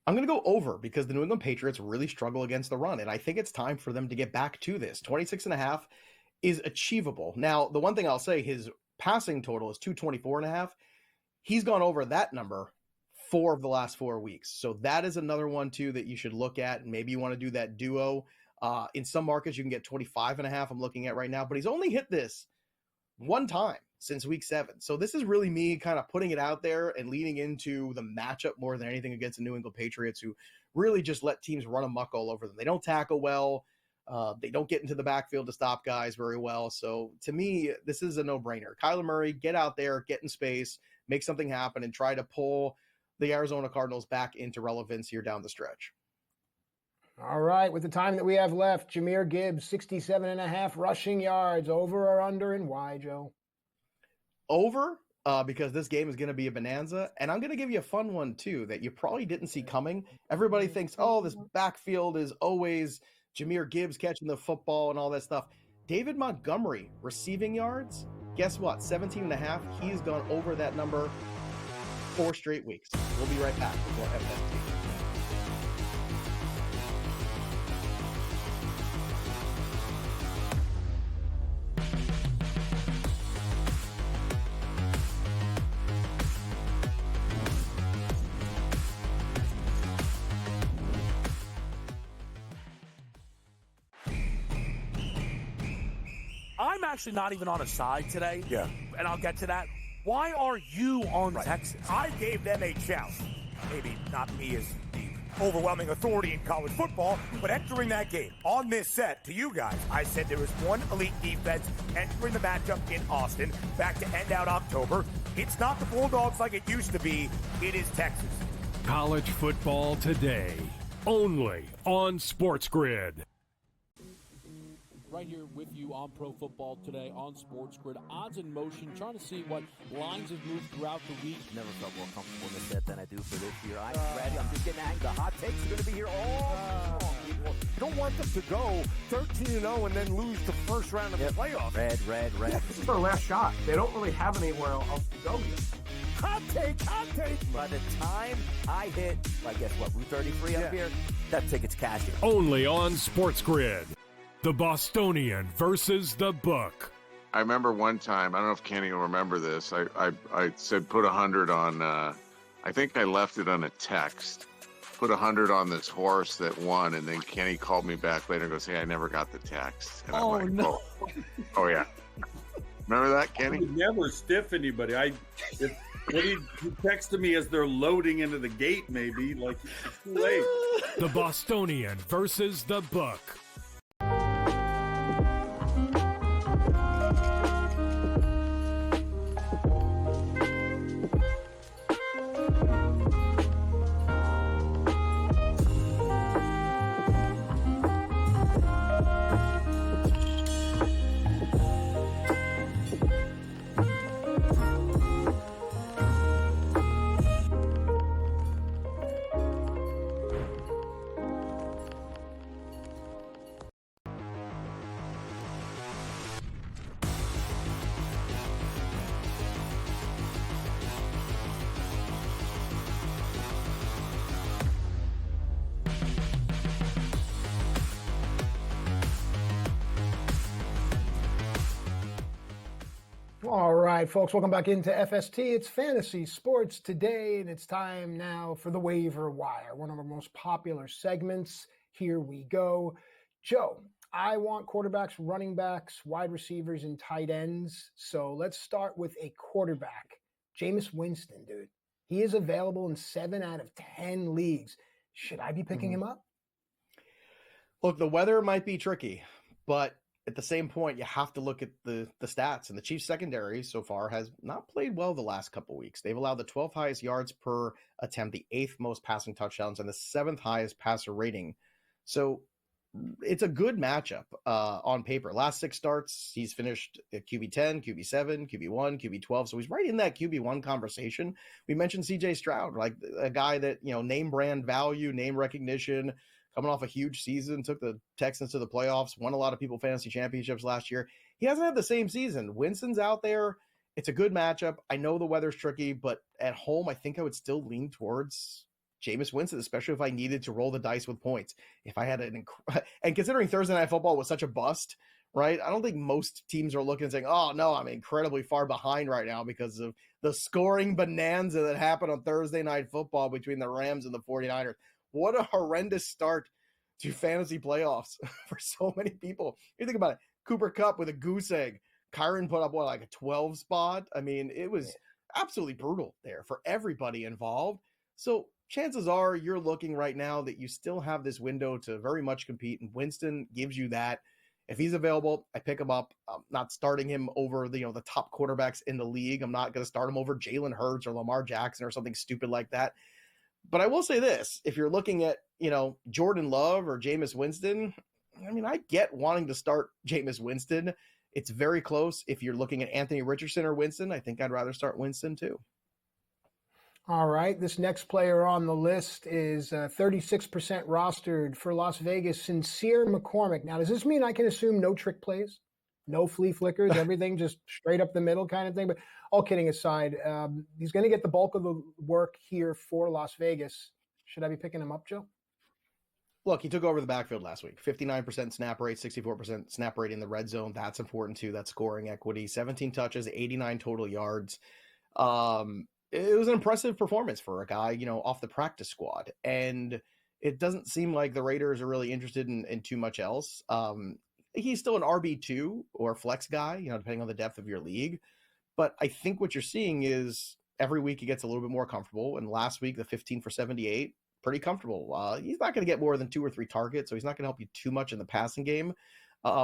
I'm going to go over because the New England Patriots really struggle against the run. And I think it's time for them to get back to this. 26.5 is achievable. Now, the one thing I'll say, his passing total is 224.5. He's gone over that number 4 of the last 4 weeks. So that is another one too that you should look at. Maybe you want to do that duo. In some markets you can get 25.5. I'm looking at right now, but he's only hit this one time since week 7. So this is really me kind of putting it out there and leaning into the matchup more than anything against the New England Patriots, who really just let teams run amok all over them. They don't tackle well. They don't get into the backfield to stop guys very well. So to me, this is a no-brainer. Kyler Murray, get out there, get in space, make something happen, and try to pull the Arizona Cardinals back into relevance here down the stretch. All right, with the time that we have left, Jahmyr Gibbs, 67.5 rushing yards. Over or under, and why, Joe? Over, because this game is going to be a bonanza. And I'm going to give you a fun one, too, that you probably didn't see coming. Everybody thinks, oh, this backfield is always Jahmyr Gibbs catching the football and all that stuff. David Montgomery, receiving yards, guess what? 17.5. He's gone over that number 4 straight weeks. We'll be right back with more FST. I'm actually not even on a side today. Yeah. And I'll get to that. Why are you on Texas? I gave them a chance. Maybe not me as the overwhelming authority in college football, but entering that game on this set, to you guys, I said there was one elite defense entering the matchup in Austin back to end out October. It's not the Bulldogs like it used to be. It is Texas. College football today, only on SportsGrid. Right here with you on Pro Football Today on SportsGrid. Odds in motion, trying to see what lines have moved throughout the week. Never felt more comfortable in the set than I do for this year. I'm ready. I'm just getting angry. The hot takes are going to be here all long. You don't want them to go 13-0 and then lose the first round of the playoffs. Red. This is their last shot. They don't really have anywhere else to go yet. Hot take. By the time I hit, I guess what, Route 33 up here, that ticket's cashing. Only on SportsGrid. The Bostonian versus the Book. I remember one time, I don't know if Kenny will remember this. I said put 100 on, I think I left it on a text. Put 100 on this horse that won, and then Kenny called me back later and goes, "Hey, I never got the text." And I'm like, no. Oh yeah. Remember that, Kenny? I would never stiff anybody. He texted me as they're loading into the gate, maybe. Like, it's too late. The Bostonian versus the Book. All right, folks, welcome back into FST. It's Fantasy Sports Today, and it's time now for the Waiver Wire, one of our most popular segments. Here we go. Joe, I want quarterbacks, running backs, wide receivers, and tight ends. So let's start with a quarterback. Jameis Winston, dude. He is available in 7 out of 10 leagues. Should I be picking him up? Look, the weather might be tricky, but at the same point, you have to look at the stats. And the Chiefs secondary so far has not played well the last couple of weeks. They've allowed the 12th highest yards per attempt, the 8th most passing touchdowns, and the 7th highest passer rating. So it's a good matchup on paper. Last 6 starts, he's finished at QB 10, QB 7, QB 1, QB 12. So he's right in that QB 1 conversation. We mentioned CJ Stroud, like a guy that, name brand value, name recognition, coming off a huge season, took the Texans to the playoffs, won a lot of people fantasy championships last year. He hasn't had the same season. Winston's out there. It's a good matchup. I know the weather's tricky, but at home, I think I would still lean towards Jameis Winston, especially if I needed to roll the dice with points. If I had and considering Thursday Night Football was such a bust, right? I don't think most teams are looking and saying, "Oh no, I'm incredibly far behind right now because of the scoring bonanza that happened on Thursday Night Football between the Rams and the 49ers. What a horrendous start to fantasy playoffs for so many people. You think about it, Cooper Kupp with a goose egg. Kyron put up, like a 12 spot? I mean, it was absolutely brutal there for everybody involved. So chances are you're looking right now that you still have this window to very much compete, and Winston gives you that. If he's available, I pick him up. I'm not starting him over the top quarterbacks in the league. I'm not going to start him over Jalen Hurts or Lamar Jackson or something stupid like that. But I will say this, if you're looking at, Jordan Love or Jameis Winston, I mean, I get wanting to start Jameis Winston. It's very close. If you're looking at Anthony Richardson or Winston, I think I'd rather start Winston too. All right. This next player on the list is 36% rostered for Las Vegas, Sincere McCormick. Now, does this mean I can assume no trick plays, no flea flickers, everything just straight up the middle kind of thing? But all kidding aside, he's going to get the bulk of the work here for Las Vegas. Should I be picking him up, Joe? Look, he took over the backfield last week. 59% snap rate, 64% snap rate in the red zone. That's important too. That's scoring equity. 17 touches, 89 total yards. It was an impressive performance for a guy, off the practice squad. And it doesn't seem like the Raiders are really interested in too much else. He's still an RB2 or flex guy, depending on the depth of your league. But I think what you're seeing is every week he gets a little bit more comfortable. And last week, the 15 for 78, pretty comfortable. He's not going to get more than 2 or 3 targets, so he's not going to help you too much in the passing game.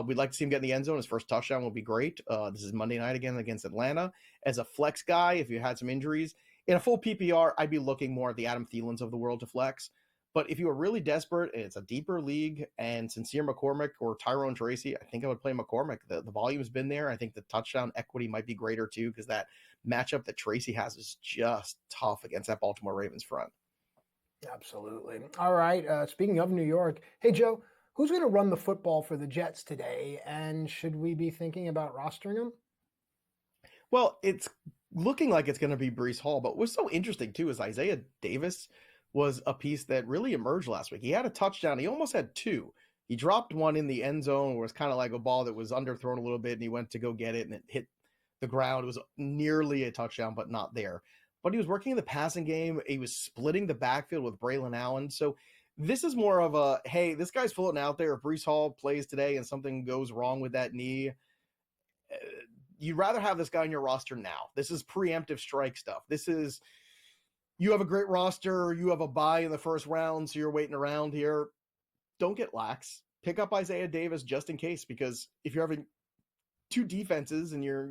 We'd like to see him get in the end zone. His first touchdown will be great. This is Monday night again against Atlanta. As a flex guy, if you had some injuries, in a full PPR, I'd be looking more at the Adam Thielens of the world to flex. But if you were really desperate, and it's a deeper league, and Sincere McCormick or Tyrone Tracy, I think I would play McCormick. The volume's been there. I think the touchdown equity might be greater too, because that matchup that Tracy has is just tough against that Baltimore Ravens front. Absolutely. All right. Speaking of New York, hey, Joe, who's going to run the football for the Jets today? And should we be thinking about rostering him? Well, it's looking like it's going to be Breece Hall, but what's so interesting too is Isaiah Davis was a piece that really emerged last week. He had a touchdown. He almost had 2. He dropped one in the end zone where it was kind of like a ball that was underthrown a little bit, and he went to go get it, and it hit the ground. It was nearly a touchdown, but not there. But he was working in the passing game. He was splitting the backfield with Braylon Allen. So this is more of a, hey, this guy's floating out there. If Breece Hall plays today and something goes wrong with that knee, you'd rather have this guy on your roster now. This is preemptive strike stuff. This is, you have a great roster, you have a bye in the first round, so you're waiting around here. Don't get lax. Pick up Isaiah Davis just in case, because if you're having 2 defenses and you're,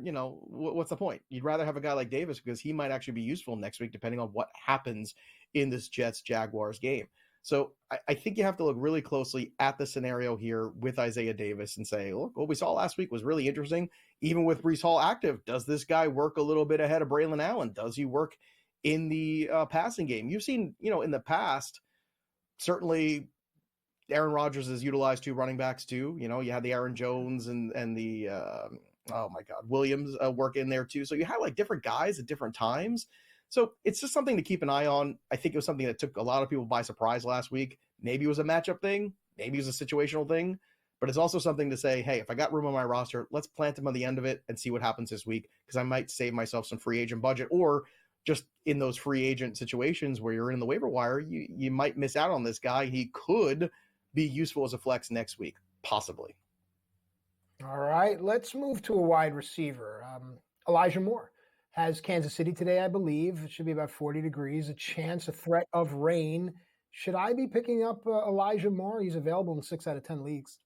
what's the point? You'd rather have a guy like Davis because he might actually be useful next week depending on what happens in this Jets-Jaguars game. So I think you have to look really closely at the scenario here with Isaiah Davis and say, look, what we saw last week was really interesting. Even with Breece Hall active, does this guy work a little bit ahead of Braylon Allen? Does he work in the passing game? You've seen, in the past, certainly Aaron Rodgers has utilized 2 running backs too. You had the Aaron Jones and the, Williams work in there too. So you had like different guys at different times. So it's just something to keep an eye on. I think it was something that took a lot of people by surprise last week. Maybe it was a matchup thing. Maybe it was a situational thing. But it's also something to say, hey, if I got room on my roster, let's plant him on the end of it and see what happens this week, because I might save myself some free agent budget, or just in those free agent situations where you're in the waiver wire, you might miss out on this guy. He could be useful as a flex next week, possibly. All right, let's move to a wide receiver. Elijah Moore has Kansas City today, I believe. It should be about 40 degrees, a threat of rain. Should I be picking up Elijah Moore? He's available in 6 out of 10 leagues.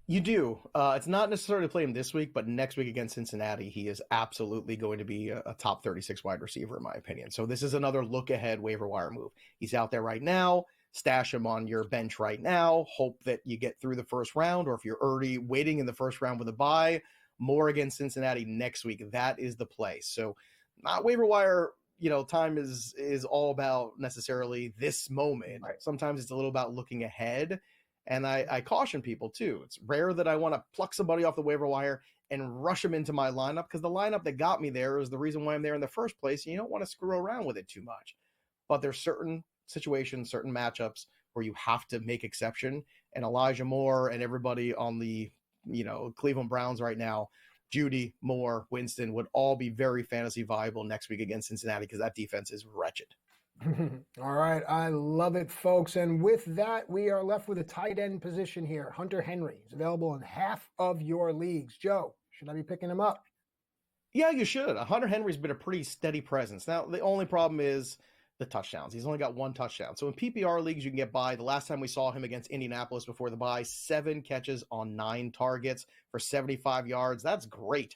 You do. It's not necessarily to play him this week, but next week against Cincinnati, he is absolutely going to be a top 36 wide receiver, in my opinion. So this is another look-ahead waiver wire move. He's out there right now. Stash him on your bench right now. Hope that you get through the first round, or if you're already waiting in the first round with a bye, Moore against Cincinnati next week. That is the play. So not waiver wire, time is all about necessarily this moment. Right. Sometimes it's a little about looking ahead. And I caution people too. It's rare that I want to pluck somebody off the waiver wire and rush them into my lineup, because the lineup that got me there is the reason why I'm there in the first place. And you don't want to screw around with it too much. But there's certain situations, certain matchups where you have to make exception. And Elijah Moore and everybody on the Cleveland Browns right now, Judy, Moore, Winston, would all be very fantasy viable next week against Cincinnati, because that defense is wretched. All right. I love it, folks. And with that, we are left with a tight end position here. Hunter Henry is available in half of your leagues. Joe, should I be picking him up? Yeah, you should. Hunter Henry's been a pretty steady presence. Now, the only problem is the touchdowns. He's only got 1 touchdown. So in PPR leagues, you can get by. The last time we saw him against Indianapolis before the bye, 7 catches on 9 targets for 75 yards. That's great.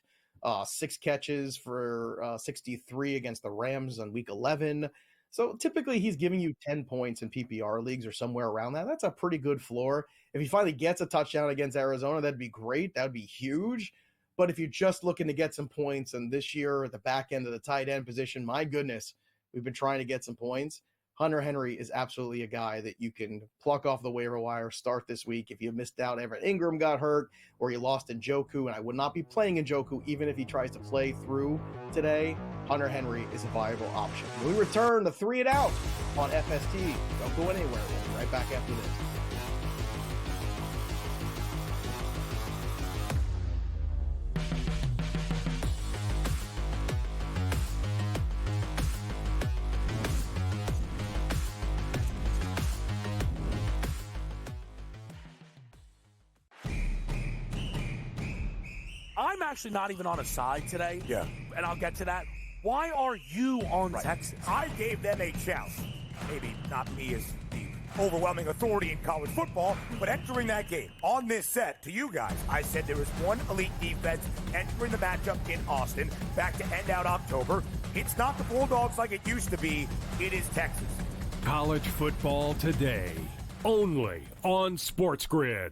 6 catches for 63 against the Rams on week 11. So typically he's giving you 10 points in PPR leagues or somewhere around that. That's a pretty good floor. If he finally gets a touchdown against Arizona, that'd be great. That'd be huge. But if you're just looking to get some points, and this year at the back end of the tight end position, my goodness, we've been trying to get some points. Hunter Henry is absolutely a guy that you can pluck off the waiver wire, start this week. If you missed out, Everett Ingram got hurt, or you lost Njoku, and I would not be playing Njoku even if he tries to play through today, Hunter Henry is a viable option. When we return to 3 and Out on FST. Don't go anywhere. We'll be right back after this. I'm actually not even on a side today. Yeah. And I'll get to that. Why are you on Texas? I gave them a chance. maybe not me as the overwhelming authority in college football, but entering that game on this set to you guys, I said there was one elite defense entering the matchup in Austin back to end out October. It's not the Bulldogs like it used to be. It is Texas. College football today, only on SportsGrid.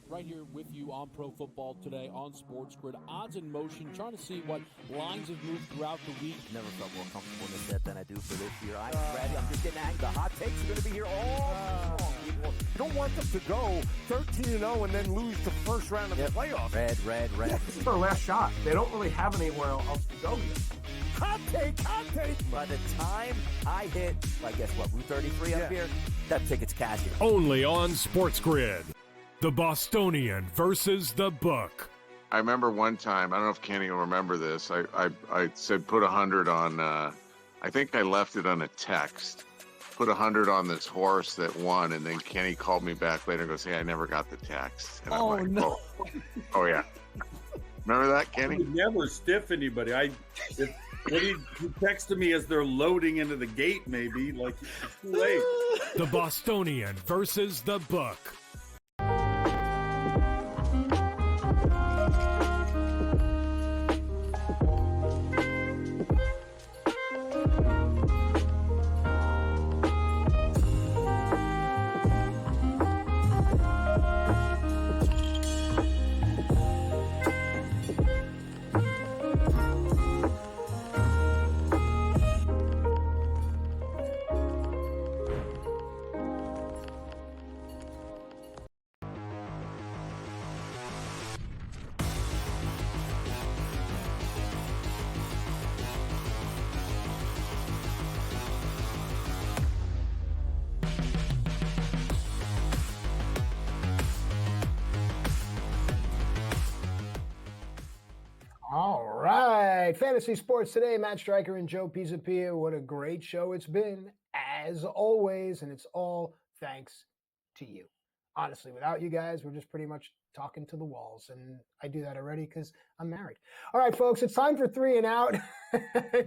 Right here with you on Pro Football Today on SportsGrid. Odds in motion, trying to see what lines have moved throughout the week. Never felt more comfortable in this set than I do for this year. I'm ready. I'm just getting angry. The hot takes are going to be here all long, people. You don't want them to go 13-0 and then lose the first round of the playoffs. Red. This is their last shot. They don't really have anywhere else to go yet. Hot take. By the time I hit, I guess what, Route 33 up here, that ticket's cashing. Only on SportsGrid. The Bostonian versus the Book. I remember one time, I don't know if Kenny will remember this. I said put 100 on. I think I left it on a text. Put 100 on this horse that won, and then Kenny called me back later and goes, "Hey, I never got the text." And I'm like, no! Oh yeah. Remember that, Kenny? I would never stiff anybody. What he texted me as they're loading into the gate, maybe like it's too late. The Bostonian versus the Book. All right. Fantasy Sports Today, Matt Striker and Joe Pisapia. What a great show it's been, as always, and it's all thanks to you. Honestly, without you guys, we're just pretty much talking to the walls, and I do that already because I'm married. All right, folks, it's time for 3 and Out.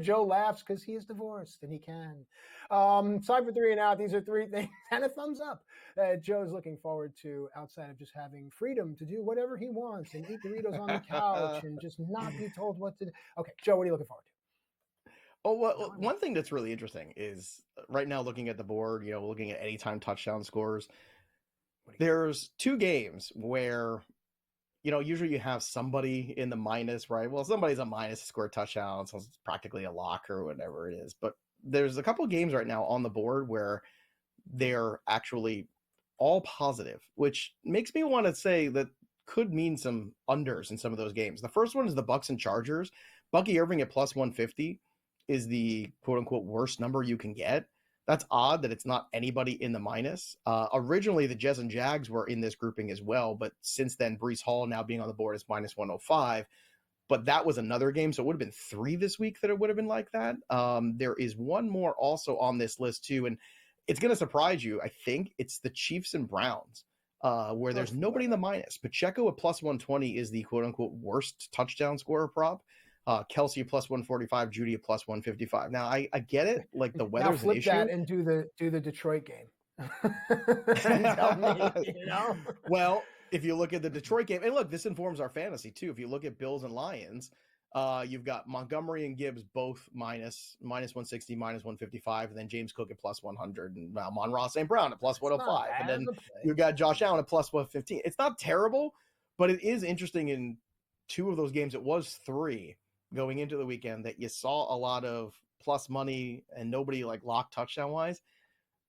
Joe laughs because he is divorced, and he can. It's time for 3 and Out. These are 3 things and a thumbs up that Joe's looking forward to outside of just having freedom to do whatever he wants and eat Doritos on the couch and just not be told what to do. Okay, Joe, what are you looking forward to? Oh, well, one thing that's really interesting is right now looking at the board, looking at anytime touchdown scores, there's 2 games where, usually you have somebody in the minus, right? Well, somebody's a minus to score a touchdown, so it's practically a lock or whatever it is. But there's a couple of games right now on the board where they're actually all positive, which makes me want to say that could mean some unders in some of those games. The first one is the Bucks and Chargers. Bucky Irving at plus 150 is the quote unquote worst number you can get. That's odd that it's not anybody in the minus. Originally, the Jets and Jags were in this grouping as well, but since then, Breece Hall now being on the board is minus 105. But that was another game, so it would have been 3 this week that it would have been like that. There is one more also on this list too, and it's going to surprise you. I think it's the Chiefs and Browns, where there's nobody in the minus. Pacheco at plus 120 is the quote-unquote worst touchdown scorer prop. Kelsey at plus 145, Judy at plus 155. Now, I get it. Like, the weather's an issue. Now flip that and do the Detroit game. Tell me, Well, if you look at the Detroit game, and look, this informs our fantasy too. If you look at Bills and Lions, you've got Montgomery and Gibbs both minus 160, minus 155, and then James Cook at plus 100, and Amon-Ra St. Brown at plus 105, and then you've got Josh Allen at plus 115. It's not terrible, but it is interesting. In 2 of those games, it was 3 going into the weekend that you saw a lot of plus money and nobody like locked touchdown wise.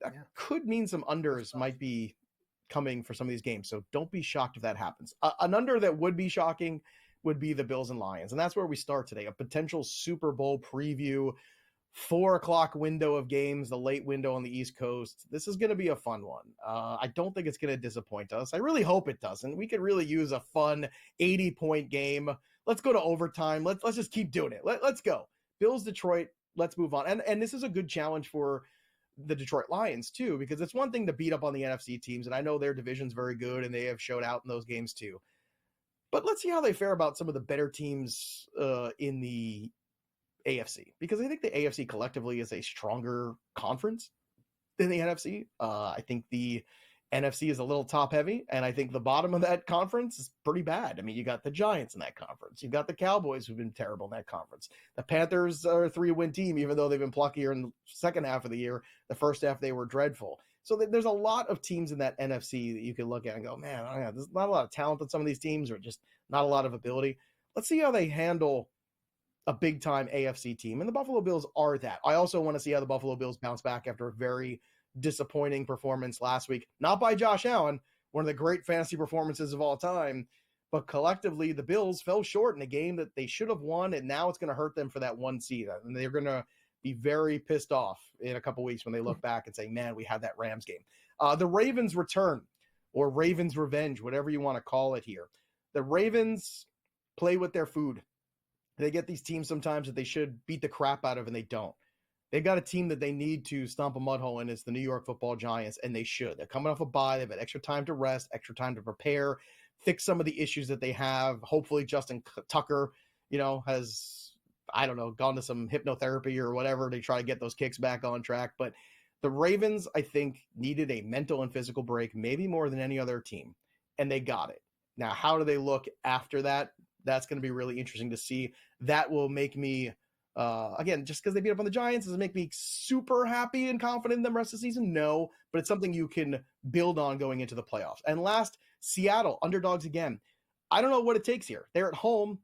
That could mean some unders might be coming for some of these games. So don't be shocked if that happens. An under that would be shocking would be the Bills and Lions. And that's where we start today. A potential Super Bowl preview, 4:00 window of games, the late window on the East Coast. This is going to be a fun one. I don't think it's going to disappoint us. I really hope it doesn't. We could really use a fun 80-point game. Let's go to overtime. Let's just keep doing it. Let's go. Bills, Detroit. Let's move on. And this is a good challenge for the Detroit Lions too, because it's one thing to beat up on the NFC teams, and I know their division's very good and they have showed out in those games too. But let's see how they fare about some of the better teams in the AFC, because I think the AFC collectively is a stronger conference than the NFC. I think the NFC is a little top heavy, and I think the bottom of that conference is pretty bad. I mean, you got the Giants in that conference. You've got the Cowboys who've been terrible in that conference. The Panthers are a 3-win team, even though they've been pluckier in the second half of the year. The first half, they were dreadful. So there's a lot of teams in that NFC that you can look at and go, man, there's not a lot of talent on some of these teams, or just not a lot of ability. Let's see how they handle a big-time AFC team. And the Buffalo Bills are that. I also want to see how the Buffalo Bills bounce back after a very disappointing performance last week. Not by Josh Allen, one of the great fantasy performances of all time, but collectively the Bills fell short in a game that they should have won, and now it's going to hurt them for that 1 seed. And they're going to be very pissed off in a couple weeks when they look back and say, man, we had that Rams game. The Ravens return, or Ravens revenge, whatever you want to call it here. The Ravens play with their food. They get these teams sometimes that they should beat the crap out of, and they don't. They've got a team that they need to stomp a mud hole in. It's the New York Football Giants, and they should. They're coming off a bye. They've had extra time to rest, extra time to prepare, fix some of the issues that they have. Hopefully Justin Tucker, has, gone to some hypnotherapy or whatever to try to get those kicks back on track. But the Ravens, I think, needed a mental and physical break, maybe more than any other team, and they got it. Now, how do they look after that? That's going to be really interesting to see. That will make me, again, just because they beat up on the Giants, does it make me super happy and confident in them rest of the season? No, but it's something you can build on going into the playoffs. And last, Seattle, underdogs again. I don't know what it takes here. They're at home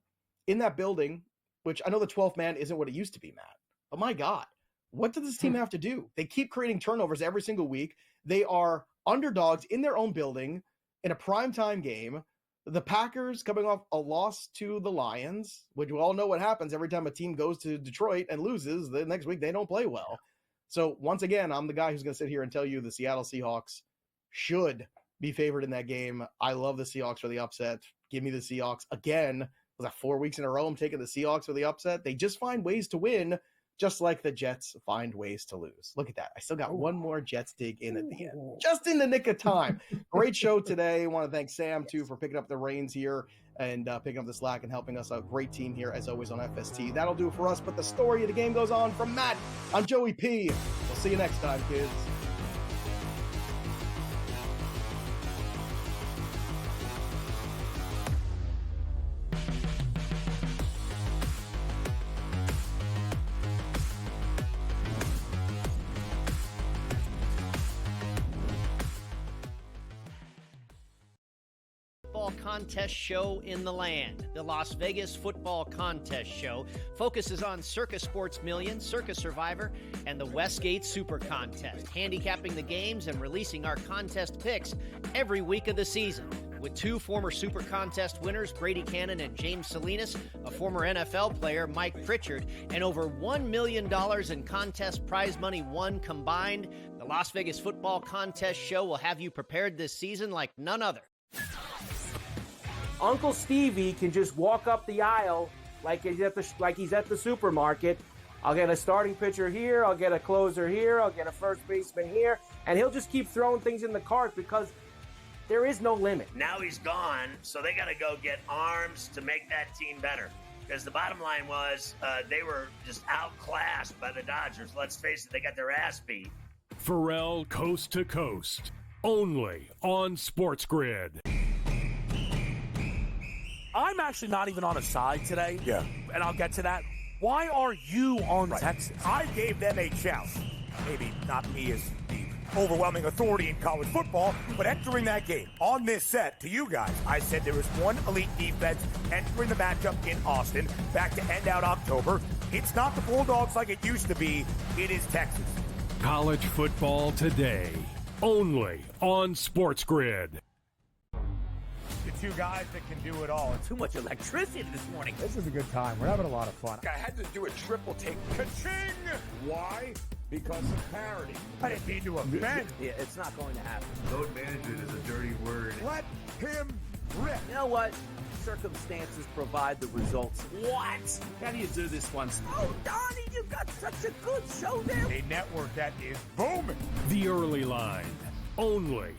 in that building, which I know the 12th man isn't what it used to be, Matt. But my God, what does this team have to do? They keep creating turnovers every single week. They are underdogs in their own building in a primetime game. The Packers coming off a loss to the Lions, which we all know what happens every time a team goes to Detroit and loses. The next week, they don't play well. So once again, I'm the guy who's going to sit here and tell you the Seattle Seahawks should be favored in that game. I love the Seahawks for the upset. Give me the Seahawks again. Was that 4 weeks in a row I'm taking the Seahawks for the upset? They just find ways to win, just like the Jets find ways to lose. Look at that. I still got one more Jets dig in at the end, just in the nick of time. Great show today. I want to thank Sam, too, for picking up the reins here and picking up the slack and helping us out. Great team here, as always, on FST. That'll do it for us, but the story of the game goes on. From Matt, I'm Joey P. We'll see you next time, kids. Contest show in the land. The Las Vegas Football Contest Show focuses on Circa Sports Million, Circa Survivor, and the Westgate Super Contest, handicapping the games and releasing our contest picks every week of the season. With 2 former Super Contest winners, Brady Cannon and James Salinas, a former NFL player, Mike Pritchard, and over $1 million in contest prize money won combined, the Las Vegas Football Contest Show will have you prepared this season like none other. Uncle Stevie can just walk up the aisle like he's at the supermarket. I'll get a starting pitcher here, I'll get a closer here, I'll get a first baseman here, and he'll just keep throwing things in the cart because there is no limit. Now he's gone, so they got to go get arms to make that team better. Because the bottom line was they were just outclassed by the Dodgers. Let's face it, they got their ass beat. Pharrell Coast to Coast, only on SportsGrid. I'm actually not even on a side today. Yeah. And I'll get to that. Why are you on Texas? I gave them a chance. Maybe not me as the overwhelming authority in college football, but entering that game on this set to you guys, I said there was one elite defense entering the matchup in Austin back to end out October. It's not the Bulldogs like it used to be. It is Texas. College football today, only on SportsGrid. The 2 guys that can do it all. Too much electricity this morning. This is a good time. We're having a lot of fun. I had to do a triple take. Ka-ching! Why? Because of parity. I didn't mean to offend. Yeah, it's not going to happen. Load management is a dirty word. Let him rip. You know what? Circumstances provide the results. What? How do you do this one? Oh, Donnie, you got such a good show there. A network that is booming. The Early Line, only